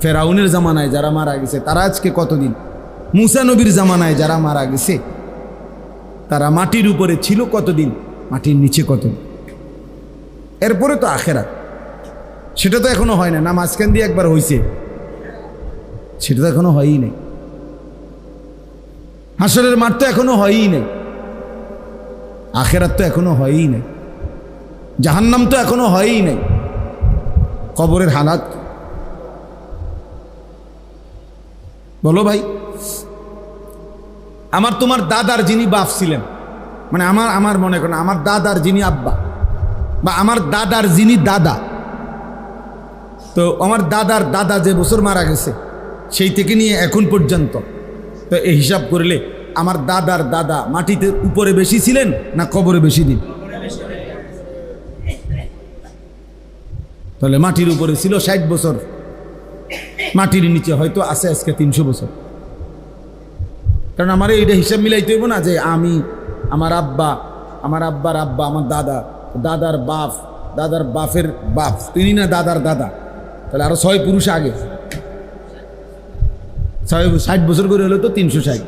ফেরাউনের জামানায় যারা মারা গেছে তারা আজকে কতদিন? মুসা নবীর জামানায় যারা মারা গেছে তারা মাটির উপরে ছিল কতদিন, মাটির নিচে কতদিন। এরপরে তো আখেরাত, সেটা তো এখনো হয় না। মাঝখান দিয়ে একবার হয়েছে, সেটা তো এখনো হয়ই নাই। হাসরের মাঠ তো এখনো হয়ই নাই, আখেরাত তো এখনো হয়ই নাই, জাহান্নাম তো এখনো হয়ই নাই। কবরের হালাত বলো ভাই। আমার তোমার দাদার যিনি বাপ ছিলেন, মানে আমার মনে করেন আমার দাদার যিনি আব্বা বা আমার দাদার যিনি দাদা, তো আমার দাদার দাদা যে বছর মারা গেছে সেই থেকে নিয়ে এখন পর্যন্ত, তো এই হিসাব করলে আমার দাদার দাদা মাটিতে উপরে বেশি ছিলেন না কবরে বেশি দিন? তাহলে মাটির উপরে ছিল 60 বছর, মাটির নিচে হয়তো আছে আজকে 300 বছর। কারণ আমার এইটা হিসাব মিলাইতে হইব না যে আমি আমার আব্বা, আমার আব্বার আব্বা, আমার দাদা, দাদার বাপ, দাদার বাপের বাপ, তিনি না দাদার দাদা, তাহলে আরো 6 পুরুষ আগে। 60 বছর করে হলো তো 360,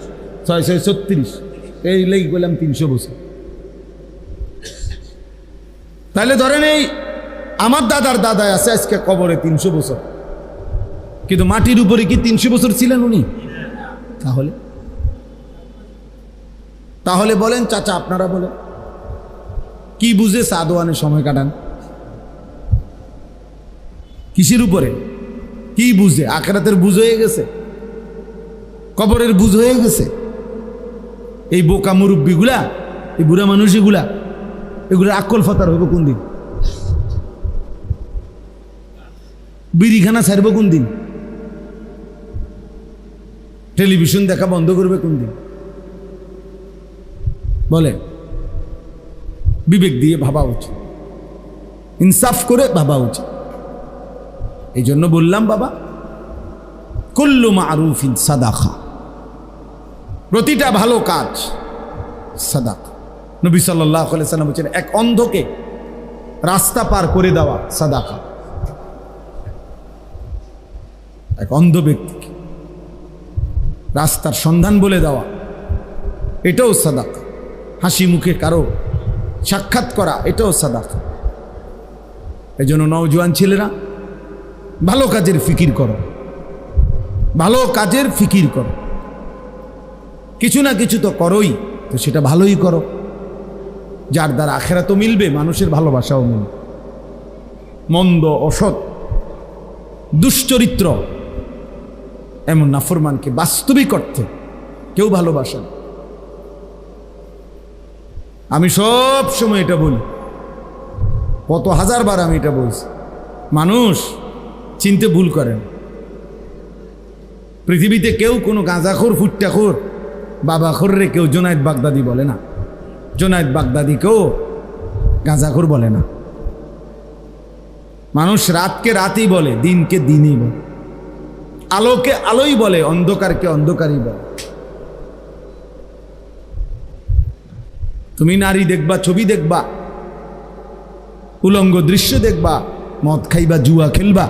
6 6 36, এই লেগে বললাম 300 বছর। তাহলে ধরেন এই আমার দাদার দাদায় আছে আজকে কবরে 300 বছর, কিন্তু মাটির উপরে কি 300 বছর ছিলেন উনি? তাহলে বলেন চাচা, আপনারা বলেন কি বুঝে সাদওয়ানে সময় কাটান? কিসের উপরে? কি বুঝে? আখিরাতের বুঝ হয়ে গেছে, কবরের বুঝ হয়ে গেছে। এই বোকা মুরব্বীগুলা, এই বুড়া মানুষ এগুলা আকল ফতার হইব কোন দিন? বিড়িখানা ছাড়ব কোন দিন? টেলিভিশন দেখা বন্ধ করবে কোন দিন? বলে বিবেক দিয়ে ভাবা উচিত, ইনসাফ করে ভাবা উচিত। এই জন্য বললাম বাবা, কুল্লু মারুফিন সাদাকা, প্রতিটা ভালো কাজ সাদাকা। নবী সাল্লাল্লাহু আলাইহি ওয়াসাল্লাম বলেছেন এক অন্ধকে রাস্তা পার করে দেওয়া সাদাকা। এক অন্ধ ব্যক্তিকে রাস্তার সন্ধান বলে দেওয়া, এটাও সাদাকা। হাসি মুখে কারো সাক্ষাৎ করা, এটাও সাদাকা। এই জন্য নওজোয়ান ছেলেরা ভালো কাজের ফিকির করো, ভালো কাজের ফিকির করো। কিছু না কিছু তো করোই, তো সেটা ভালোই করো, যার দ্বারা আখিরাতও মিলবে, মানুষের ভালোবাসাও মিলবে। মন্দ, অসৎ, দুশ্চরিত্র এমন নাফরমানকে বাস্তবিক অর্থে কেউ ভালোবাসে না। আমি সব সময় এটা বলি, কত হাজারবার আমি এটা বলছি, মানুষ চিনতে ভুল করেন। পৃথিবীতে কেউ কোনো গাঁজাখোর, ফুট্টাখোর, বাবাখোররে কেউ জোনায়েদ বাগদাদি বলে না। জোনায়েদ বাগদাদিকেও গাঁজাখোর বলে না। মানুষ রাতকে রাতই বলে, দিনকে দিনই বলে, আলোকে আলোই বলে, অন্ধকারকে অন্ধকারই বলে। তুমি নারী দেখবা, ছবি দেখবা, উলঙ্গ দৃশ্য দেখবা, মদ খাইবা, জুয়া খেলবা,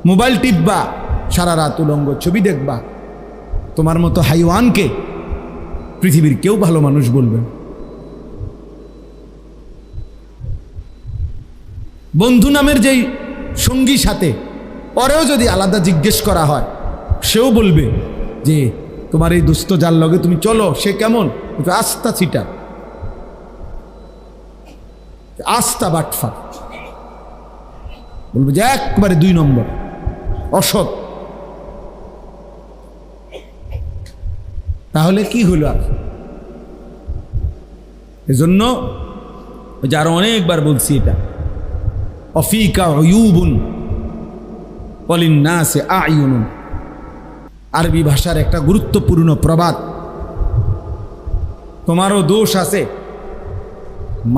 মোবাইল টিপবা, সারা রাত উলঙ্গ ছবি দেখবা, তোমার মতো হাইওয়ানকে পৃথিবীর কেউ ভালো মানুষ বলবে। বন্ধু নামের যেই সঙ্গী সাথে পরেও যদি আলাদা জিজ্ঞেস করা হয়, সেও বলবে যে তোমার এই দুস্থ যার লগে তুমি চলো সে কেমন, আস্থা ছিটা, আস্থা বাটফা, বলবে যে একবারে 2 নম্বর, অসৎ। তাহলে কি হলো? আর এজন্য যারা অনেকবার বলছি এটা, অফিকা উয়ুবুন ওয়ালিন্নাসি আ'য়ুনুন, আরবি ভাষার একটা গুরুত্বপূর্ণ প্রবাদ। তোমারও দোষ আছে,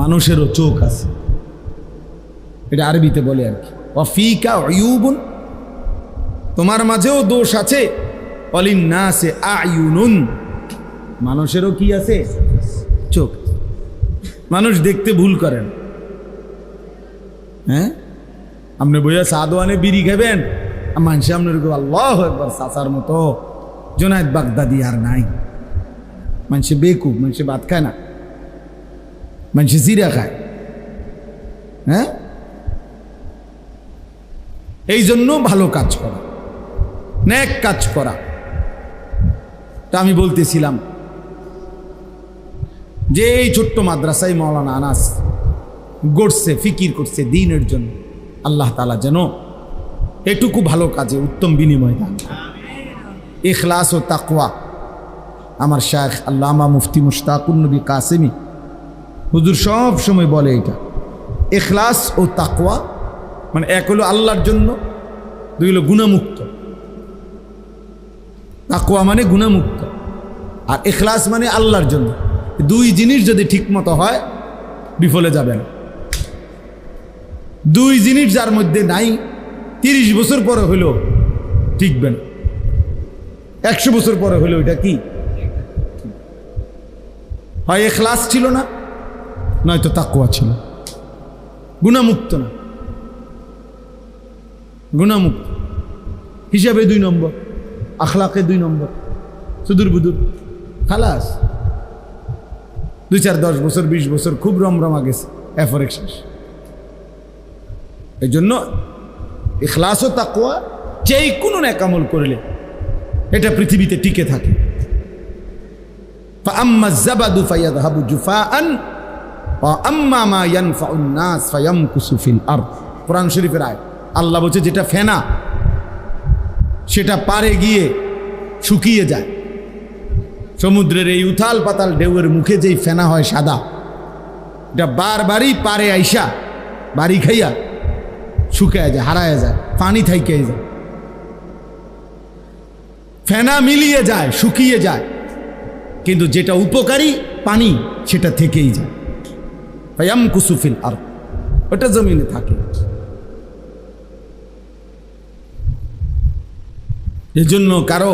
মানুষেরও চোখ আছে, এটা আরবিতে বলে আর কি। অফিকা উয়ুবুন, তোমার মাঝেও দোষ আছে, ওয়ালিন্নাসি আ'য়ুনুন, মানুষেরও কি আছে? চোখ। মানুষ দেখতে ভুল করেন। হ্যাঁ, আপনি বইয়া সাদওয়ানে বিড়ি খাবেন, মানুষে আপনার আল্লাহু আকবার, চাচার মতো জোনায়েদ বাগদাদি আর নাই। মানুষে বেকুব, মানুষে ভাত খায় না, মানুষে জিরা খায়। হ্যাঁ, এই জন্য ভালো কাজ করা, নেক কাজ করা। তা আমি বলতেছিলাম যে এই ছোট্ট মাদ্রাসায় মাওলানা আনাস গড়ছে, ফিকির করছে দ্বীনের জন্য। আল্লাহ তাআলা যেন এটুকু ভালো কাজে উত্তম বিনিময় দান করেন। ইখলাস ও তাকওয়া, আমার শায়েখ আল্লামা মুফতি মুশতাকুন নবী কাসেমি হুজুর সব সময় বলে এটা। ইখলাস ও তাকওয়া মানে এক হলো আল্লাহর জন্য, 2 হলো গুনাহমুক্ত। তাকওয়া মানে গুনাহমুক্ত, আর ইখলাস মানে আল্লাহর জন্য। 2 জিনিস যদি ঠিকমতো হয় বিফলে যাবে না। 2 জিনিস যার মধ্যে নাই, 30 বছর পরে হইলেও টিকবে না, 100 বছর পরে হইলেও এটা কি হয়? ইখলাস ছিল না, নয়তো তাকওয়া ছিল। গুনাহমুক্ত না, গুনাহমুক্ত হিসাবে 2 নম্বর, আখলাকে 2 নম্বর, সুদূর বুদুর, খালাস। 2, 4, 10 বছর 20 বছর খুব রমরমা গেছে, এরপরে শেষ। এই জন্য ইখলাস ও তাকওয়া যেই কোনো নেক আমল করলে এটা পৃথিবীতে টিকে থাকে। ফাআম্মা যাবাদু ফায়াযহাবু জুফাআন ওয়া আম্মা মা ইয়ানফাউন নাস ফায়ামকুসু ফিল আরদ। কোরআন শরীফের আয়াত। আল্লাহ বলছে যেটা ফেনা সেটা পারে গিয়ে শুকিয়ে যায়। সমুদ্রের এই উথাল পাতাল ঢেউয়ের মুখে যেই ফেনা হয় সাদা, এটা বারবারই পারে আইসা বাড়ি খাইয়া শুকায় যায়, হারায় যায়, পানি থাইকে যায়, ফেনা মিলিয়ে যায়, শুকিয়ে যায়। কিন্তু যেটা উপকারী পানি সেটা থেকেই যায়। ফায়ামকুসু ফিল আরদ, ওটা জমিনে থাকে। এজন্য কারো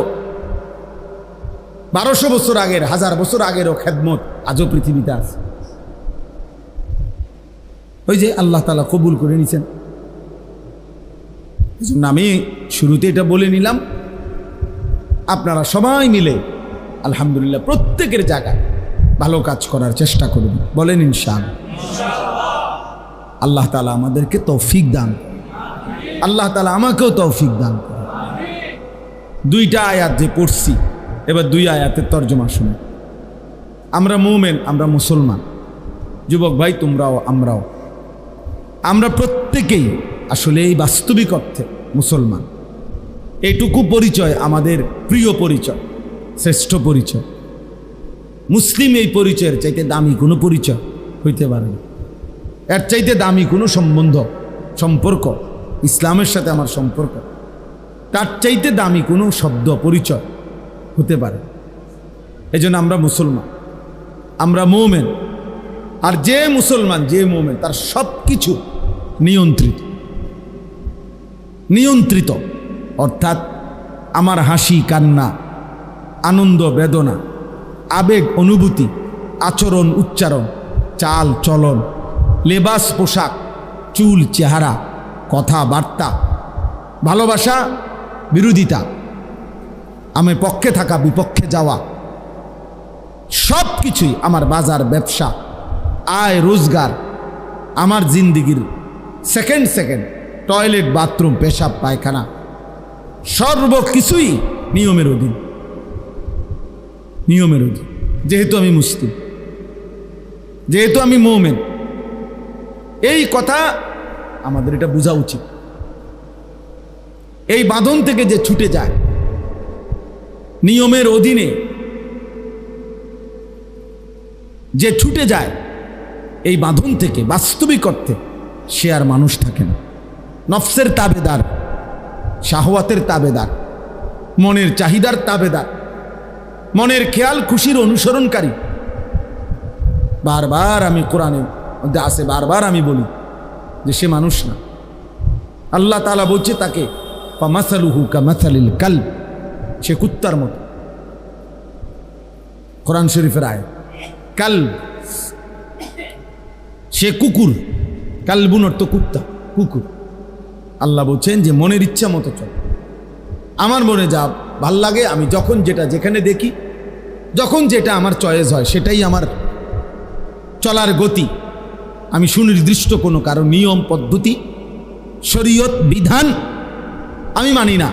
1200 বছর আগের, 1000 বছর আগেরও খেদমত আজও পৃথিবীতে আছে। ওই যে আল্লাহ তাআলা কবুল করে নিছেন। এজন্য আমি শুরুতে এটা বলে নিলাম, আপনারা সবাই মিলে আলহামদুলিল্লাহ প্রত্যেকের জায়গায় ভালো কাজ করার চেষ্টা করুন। বলেন ইনশাআল্লাহ। আল্লাহ তাআলা আমাদেরকে তৌফিক দান, আল্লাহ তাআলা আমাকেও তৌফিক দান করুন। 2টা আয়াত যে পড়ছি, এবার 2 আয়াতের তর্জমা শুনে। আমরা মুমিন, আমরা মুসলমান, যুবক ভাই তোমরাও আমরাও। আমরা প্রত্যেকেই আসলে এই বাস্তবিক অর্থে মুসলমান। এটুকু পরিচয় আমাদের প্রিয় পরিচয়, শ্রেষ্ঠ পরিচয়। মুসলিম এই পরিচয়ের চাইতে দামি কোনো পরিচয় হইতে পারে না। এর চাইতে দামি কোনো সম্পর্ক ইসলামের সাথে আমার সম্পর্ক, তার চাইতে দামি কোনো শব্দ পরিচয় হতে পারে। এজন্য আমরা মুসলমান, আমরা মুমিন। আর যে মুসলমান, যে মুমিন, তার সব কিছু নিয়ন্ত্রিত। অর্থাৎ আমার হাসি কান্না, আনন্দ বেদনা, আবেগ অনুভূতি, আচরণ উচ্চারণ, চাল চলন, লেবাস পোশাক, চুল চেহারা, কথাবার্তা, ভালোবাসা বিরোধিতা, আমি পক্ষে থাকা বিপক্ষে যাওয়া, সব কিছুই আমার বাজার ব্যবসা, আয় রোজগার, আমার জিন্দিগির সেকেন্ড টয়লেট বাথরুম পেশাব পায়খানা সর্বকিছুই নিয়মের অধীন। যেহেতু আমি মুসলিম, যেহেতু আমি মুমিন, এই কথা আমাদের এটা বোঝা উচিত। এই বাঁধন থেকে যে ছুটে যায়, নিয়মের অধীনে যে ছুটে যায়, এই বাঁধন থেকে বাস্তবিক অর্থে সে আর মানুষ থাকে না। নফসের তাবেদার, শাহওয়াতের তাবেদার, মনের চাহিদার তাবেদার, মনের খেয়াল খুশির অনুসরণকারী। বারবার আমি কোরআনের মধ্যে আসে, বারবার আমি বলি যে সে মানুষ না। আল্লাহ তাআলা বলছে তাকে ফামাসালুহু কামাসালিল কালব, সে কুত্তার মতো। কোরআন শরীফের আয়াত, কালব সে কুকুর, কালবুন অর্থ কুত্তা, কুকুর। আল্লাহ বলছেন যে মনের ইচ্ছা মতো চল, আমার মনে যা ভাল লাগে, আমি যখন যেটা যেখানে দেখি, যখন যেটা আমার চয়েস হয়, সেটাই আমার চলার গতি। আমি সুনির্দিষ্ট কোনো কারো নিয়ম পদ্ধতি শরীয়ত বিধান আমি মানি না।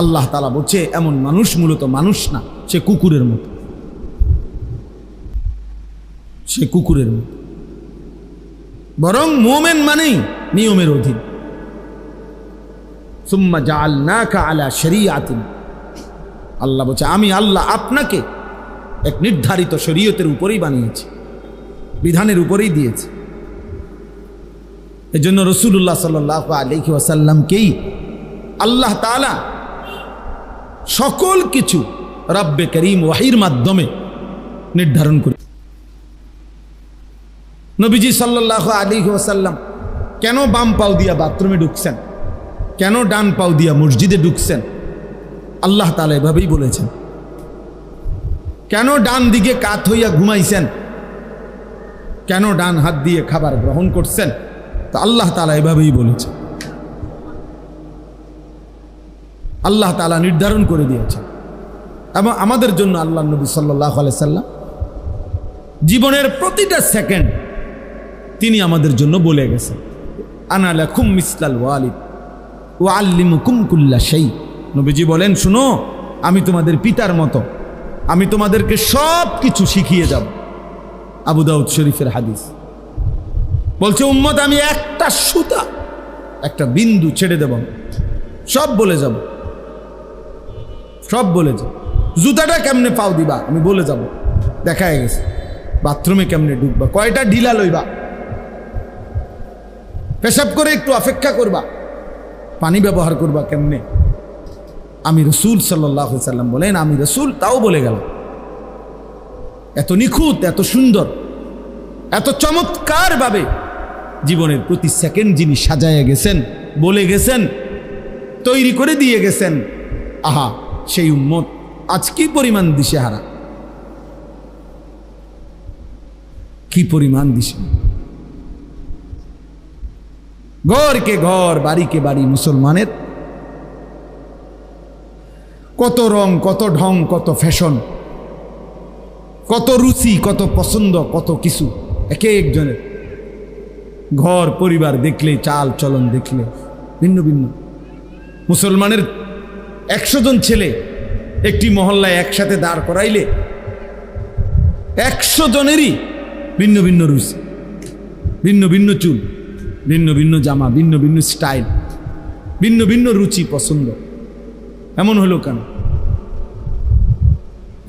আল্লাহ তাআলা বলছে এমন মানুষ মূলত মানুষ না, সে কুকুরের মতো, সে কুকুরের মতো। বরং মুমিন মানেই নিয়মের অধীন। সুম্মা জাআলনাকা আলা শরিয়াতিন, আল্লাহ বলছে আমি আল্লাহ আপনাকে এক নির্ধারিত শরীয়তের উপরেই বানিয়েছি, বিধানের উপরেই দিয়েছি। এজন্য রাসূলুল্লাহ সাল্লাল্লাহু আলাইহি ওয়াসাল্লামকেই আল্লাহ তাআলা সকল কিছু রব্বে করিম ওয়াহির মাধ্যমে নির্ধারণ করে। নবীজি সাল্লাল্লাহু আলাইহি ওয়াসাল্লাম কেন বাম পাও দিয়া বাথরুমে ঢুকছেন, কেন ডান পাও দিয়া মসজিদে ঢুকছেন, আল্লাহ তাআলা এভাবেই বলেছেন। কেন ডান দিকে কাত হইয়া ঘুমাইছেন, কেন ডান হাত দিয়ে খাবার গ্রহণ করছেন, তো আল্লাহ তাআলা এভাবেই বলেছেন। আল্লাহ তাআলা নির্ধারণ করে দিয়েছেন। এবং আমাদের জন্য আল্লাহ নবী সাল্লাল্লাহু আলাইহি সাল্লাম জীবনের প্রতিটা সেকেন্ড তিনি আমাদের জন্য বলে গেছেন, আনা লাকুম মিসলাল ওয়ালিদ ওয়া আল্লিমুকুম কুল্লা শাই। নবীজি বলেন, শুনো, আমি তোমাদের পিতার মতো, আমি তোমাদেরকে সব কিছু শিখিয়ে যাব। আবু দাউদ শরীফের হাদিস। বলছে উম্মত, আমি একটা সুতা, একটা বিন্দু ছেড়ে দেব, সব বলে যাব, সব বলে যাব। জুতাটা কেমনে পাও দিবা আমি বলে যাব, দেখা গেছে। বাথরুমে কেমনে ঢুকবা, কয়টা ঢিলা লইবা, পেশাব করে একটু অপেক্ষা করবা, পানি ব্যবহার করবা কেমনে, আমি রাসূল সাল্লাল্লাহু আলাইহি সাল্লাম বলেন, আমি রাসূল তাও বলে গেলাম। এত নিখুঁত, এত সুন্দর, এত চমৎকার ভাবে জীবনের প্রতি সেকেন্ড যিনি সাজায় গেছেন, বলে গেছেন, তৈরি করে দিয়ে গেছেন। আহা, সেই উম্মত আজ কি পরিমাণ দিশেহারা, কি পরিমাণ দিশে। ঘরকে ঘর, বাড়িকে বাড়ি, মুসলমানের কত রং, কত ঢং, কত ফ্যাশন, কত রুচি, কত পছন্দ, কত কিছু এক একজনের। ঘর পরিবার দেখলে, চাল চলন দেখলে ভিন্ন ভিন্ন। মুসলমানের 100 জন ছেলে একটি মহল্লায় একসাথে দাঁড় করাইলে 100 জনেরই ভিন্ন ভিন্ন রুচি, ভিন্ন ভিন্ন চুল, ভিন্ন ভিন্ন জামা, ভিন্ন ভিন্ন স্টাইল, ভিন্ন ভিন্ন রুচি পছন্দ। এমন হলো কেন?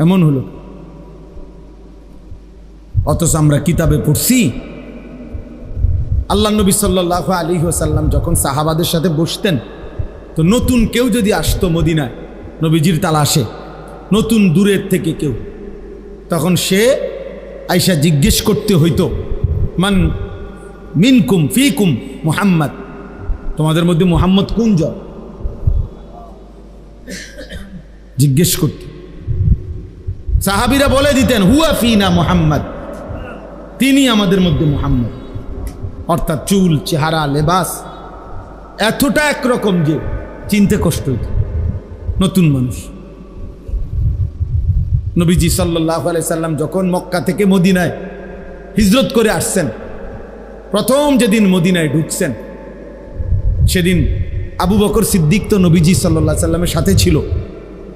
এমন হলো অথচ আমরা কিতাবে পড়ছি আল্লাহ নবী সাল্লাল্লাহু আলাইহি ওয়াসাল্লাম যখন সাহাবাদের সাথে বসতেন, তো নতুন কেউ যদি আসতো মদিনায় নবীজির তালাশে, নতুন দূরের থেকে কেউ, তখন সে আয়েশা জিজ্ঞেস করতে হইতো, মান মিনকুম ফিকুম মুহাম্মদ, তোমাদের মধ্যে মুহাম্মদ কোনজন? জিজ্ঞেস করতে। সাহাবীরা বলে দিতেন হুয়া ফিনা মুহাম্মদ, তিনি আমাদের মধ্যে মুহাম্মদ। অর্থাৎ চুল, চেহারা, লেবাস এতটা একরকম যে চিনতে কষ্ট হইত। নতুন মানুষ। নবীজি সাল্লাল্লাহু আলাইহি সাল্লাম যখন মক্কা থেকে মদিনায় হিজরত করে আসছেন, প্রথম যেদিন মদিনায় ঢুকছেন, সেদিন আবু বকর সিদ্দিক তো নবীজি সাল্লাল্লাহু আলাইহি সাল্লামের সাথে ছিল।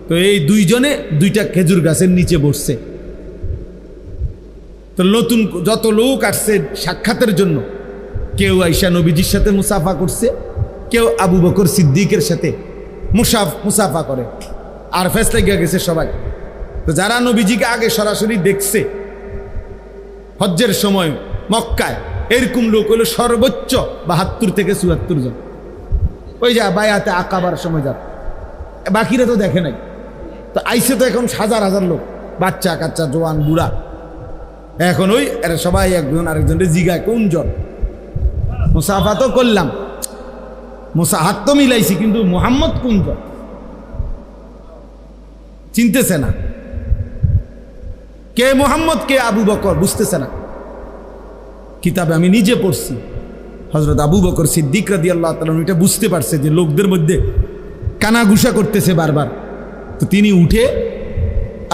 তো এই দুইজনে দুইটা খেজুর গাছের নিচে বসছে। তো নতুন যত লোক আসছে সাক্ষাতের জন্য, কেউ আয়েশা নবীজির সাথে মুসাফা করছে, কেউ আবু বকর সিদ্দিকের সাথে মুসাফা করে, আর ফেস লেগে গেছে সবাই। তো যারা নবীজিকে আগে সরাসরি দেখছে হজ্জের সময় মক্কায়, এরকম লোক হলো সর্বোচ্চ 72 থেকে 74 জন। ওই যা বায়াতে আকাবার সময় যা, বাকিরা তো দেখে নাই। তো আইসে তো এখন হাজার হাজার লোক, বাচ্চা কাচ্চা, জোয়ান, বুড়া। এখন ওই এরা সবাই একজন আরেকজনের জিগায় কোনজন? মুসাফা তো করলাম, হাত তো মিলাইছি, কিন্তু মুহাম্মদ কোনজন চিনতেছে না। কে মুহাম্মদ, কে আবু বকর বুঝতেছে না। কিতাবে আমি নিজে পড়ছি, হযরত আবু বকর সিদ্দিক রাদিয়াল্লাহু তাআলা এটা বুঝতে পারছে যে লোকদের মধ্যে কানাঘুষা করতেছে বারবার। তো তিনি উঠে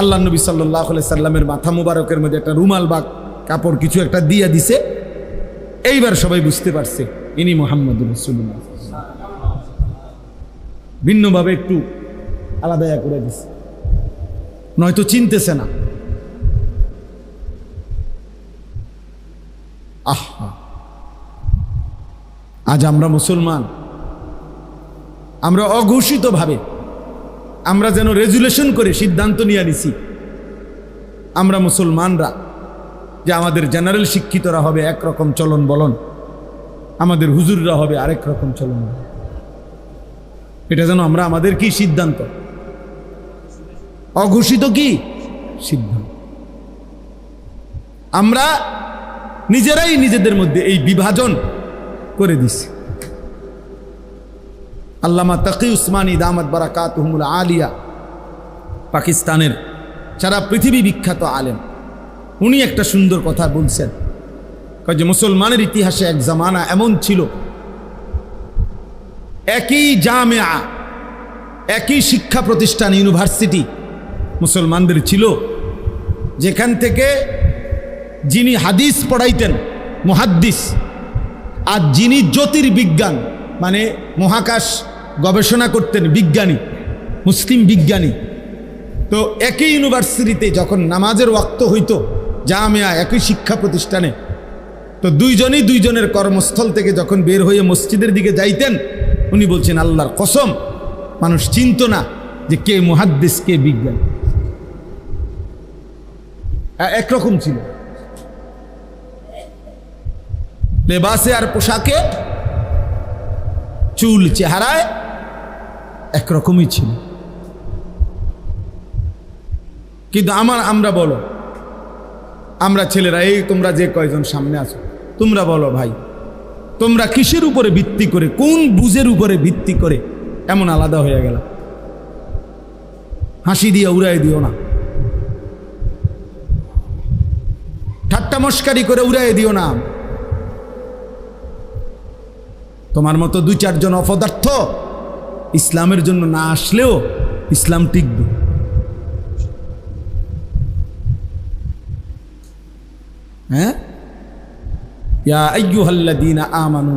আল্লাহ নবী সাল্লাল্লাহু আলাইহি সাল্লামের মাথা মুবারকের মধ্যে একটা রুমাল বা কাপড় কিছু একটা দিয়া দিছে। এইবার সবাই বুঝতে পারছে ইনি মুহাম্মদুর রাসূলুল্লাহ। ভিন্নভাবে একটু আলাদা করে দিছে, নয়তো চিনতেছে না। আহা, আজ আমরা মুসলমান, আমরা অঘোষিতভাবে আমরা যেন রেজুলেশন করে সিদ্ধান্ত নিয়ে নিছি, আমরা মুসলমানরা যে আমাদের জেনারেল শিক্ষিতরা হবে একরকম চলন বলন, আমাদের হুজুররা হবে আরেক রকম চলন। এটা যেন আমরা আমাদের কি সিদ্ধান্ত, অঘোষিত কি সিদ্ধান্ত। আমরা নিজেরাই নিজেদের মধ্যে এই বিভাজন করে দিছি। আল্লামা তাকি উসমানী দামাত বারাকাতুহুমুল আলিয়া, পাকিস্তানের সারা পৃথিবী বিখ্যাত আলেম, উনি একটা সুন্দর কথা বলছেন যে মুসলমানের ইতিহাসে এক জামানা এমন ছিল, একই জামিয়া, একই শিক্ষা প্রতিষ্ঠান, ইউনিভার্সিটি মুসলমানদের ছিল, যেখান থেকে যিনি হাদিস পড়াইতেন মুহাদ্দিস, আর যিনি জ্যোতির্বিজ্ঞান মানে মহাকাশ গবেষণা করতেন বিজ্ঞানী, মুসলিম বিজ্ঞানী। তো একই ইউনিভার্সিটিতে যখন নামাজের ওয়াক্ত হইতো, জামিয়া একই শিক্ষা প্রতিষ্ঠানে, তো দুইজনই দুইজনের কর্মস্থল থেকে যখন বের হয়ে মসজিদের দিকে যাইতেন, উনি বলছেন আল্লাহর কসম মানুষ চিনত না যে কে মুহাদ্দিস কে বিজ্ঞানী, একরকম ছিল লেবাসে আর পোশাকে, চুল চেহারায় একরকমই ছিল। কিন্তু আমরা বলো, আমরা ছেলেরা, এই তোমরা যে কয়জন সামনে আছো, তোমরা বলো ভাই, তোমরা কিসের উপরে ভিত্তি করে, কোন বুঝের উপরে ভিত্তি করে এমন আলাদা হয়ে গেল? হাসি দিয়ে উড়াই দিও না, ঠাট্টা মস্কারি করে উড়াই দিও না। তোমার মতো 2-4 জন অপদার্থ ইসলামের জন্য না আসলেও ইসলাম টিকবে। হ্যাঁ, ইয়া আইয়ুহাল্লাযীনা আমানু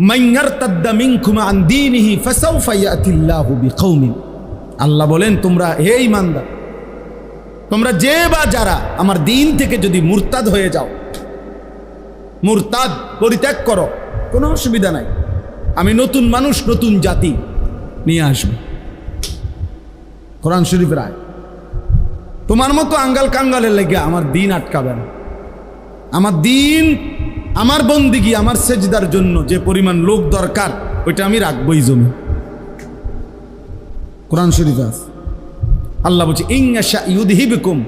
মান ইয়ারতাদ্দা মিনকুম আন দীনিহি ফাসাউফা ইয়াতিল্লাহু বিকওমিন, আল্লাহ বলেন তোমরা হে ঈমানদার, তোমরা যে বা যারা আমার দিন থেকে যদি মুরতাদ হয়ে যাও, মুরতাদ পরিত্যাগ করো, কোনো অসুবিধা নাই, আমি নতুন মানুষ নতুন জাতি নিয়ে আসবো। কোরআন শরীফের আয়াত। তোমার মতো আঙ্গাল কাঙ্গালের লেগে আমার দিন আটকাবে না। আমার দিন, আমার বন্দিগি, আমার সেজদার জন্য যে পরিমাণ লোক দরকার ওইটা আমি রাখবই জমি। কোরআন শরীফ আছে, আল্লাহ বলছে ইনশা ইউযহিবকুম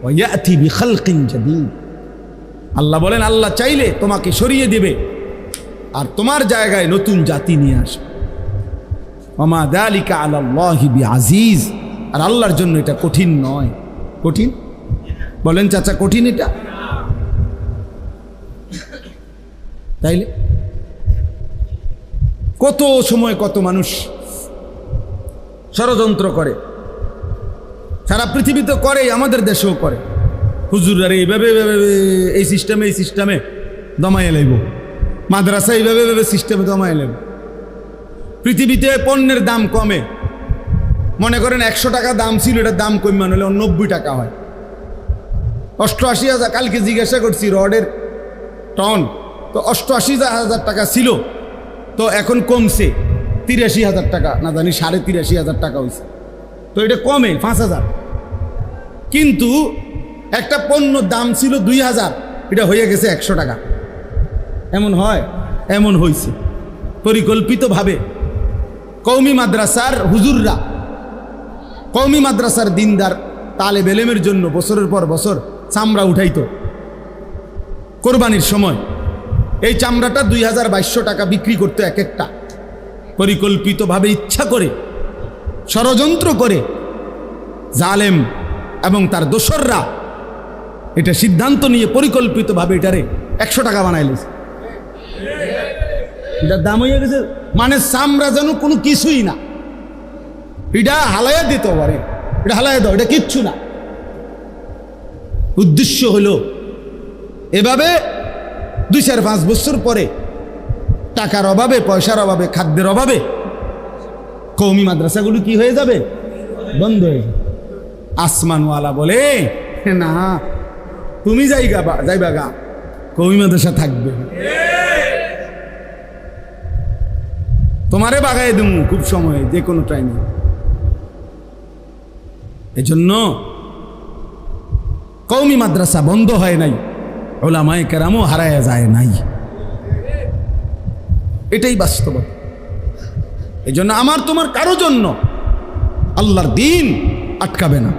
ওয়া ইয়াতি বিখালকিন জাদীদ। আল্লাহ বলেন আল্লাহ চাইলে তোমাকে সরিয়ে দিবে আর তোমার জায়গায় নতুন জাতি নিয়ে আসবে। ওমা যালিকা আলাল্লাহি বিআজিজ। আর আল্লাহর জন্য এটা কঠিন নয়। কঠিন বলেন চাচা, কঠিন এটা? তাইলে কত সময় কত মানুষ ষড়যন্ত্র করে, সারা পৃথিবীতে করে, আমাদের দেশেও করে। হুজুররা এইভাবে এই সিস্টেমে দমাইয়া লাইব, মাদ্রাসা এইভাবে সিস্টেমে দমাইয়া লাইব। পৃথিবীতে পণ্যের দাম কমে, মনে করেন 100 টাকা দাম ছিল, এটার দাম কমে হলে 90 টাকা হয়। 88,000, কালকে জিজ্ঞাসা করছি রডের টন, তো 88,000 টাকা ছিল, তো এখন কমছে 83,000 টাকা, না জানি 83,500 টাকা হয়েছে। তো এটা কমে 5,000। কিন্তু একটা পণ্য দাম ছিল 2,000, এটা হয়ে গেছে 100 টাকা। এমন হয়? এমন হয়েছে পরিকল্পিতভাবে। কওমি মাদ্রাসার হুজুররা, কওমি মাদ্রাসার দিনদার তালেব এলেমের জন্য বছরের পর বছর চামড়া উঠাইতো কোরবানির সময়। এই চামড়াটা 2,200 টাকা বিক্রি করতো এক একটা। পরিকল্পিতভাবে, ইচ্ছা করে, ষড়যন্ত্র করে জালেম এবং তার দোসররা এটা সিদ্ধান্ত নিয়ে পরিকল্পিতভাবে এটারে 100 টাকা বানাইলেছে। এটার দাম হয়ে গেছে, মানে চামড়া যেন কোনো কিছুই না। এটা হালাইয়া দিতে পারে, এটা হালাইয়া দাও, এটা কিচ্ছু না। উদ্দেশ্য হলো এভাবে 2-4-5 বছর পরে টাকার অভাবে, পয়সার অভাবে, খাদ্যের অভাবে কওমি মাদ্রাসাগুলো কি হয়ে যাবে? বন্ধ হয়ে যাবে। আসমানওয়ালা বলে না, তুমি যাইবা গা, কওমি মাদ্রাসা থাকবে, তোমারে বাগাই দেবো খুব সময়ে, যে কোনো টাইমে। এজন্য কওমি মাদ্রাসা বন্ধ হয় নাই, উলামায়ে কেরামও হারায়া যায় নাই, এটাই বাস্তবতা। এজন্য আমার তোমার কারো জন্য আল্লাহর দিন আটকাবে না,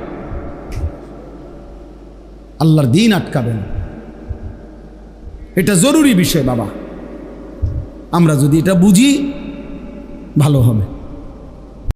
আল্লাহর দিন আটকাবে না। এটা জরুরি বিষয় বাবা, আমরা যদি এটা বুঝি ভালো হবে।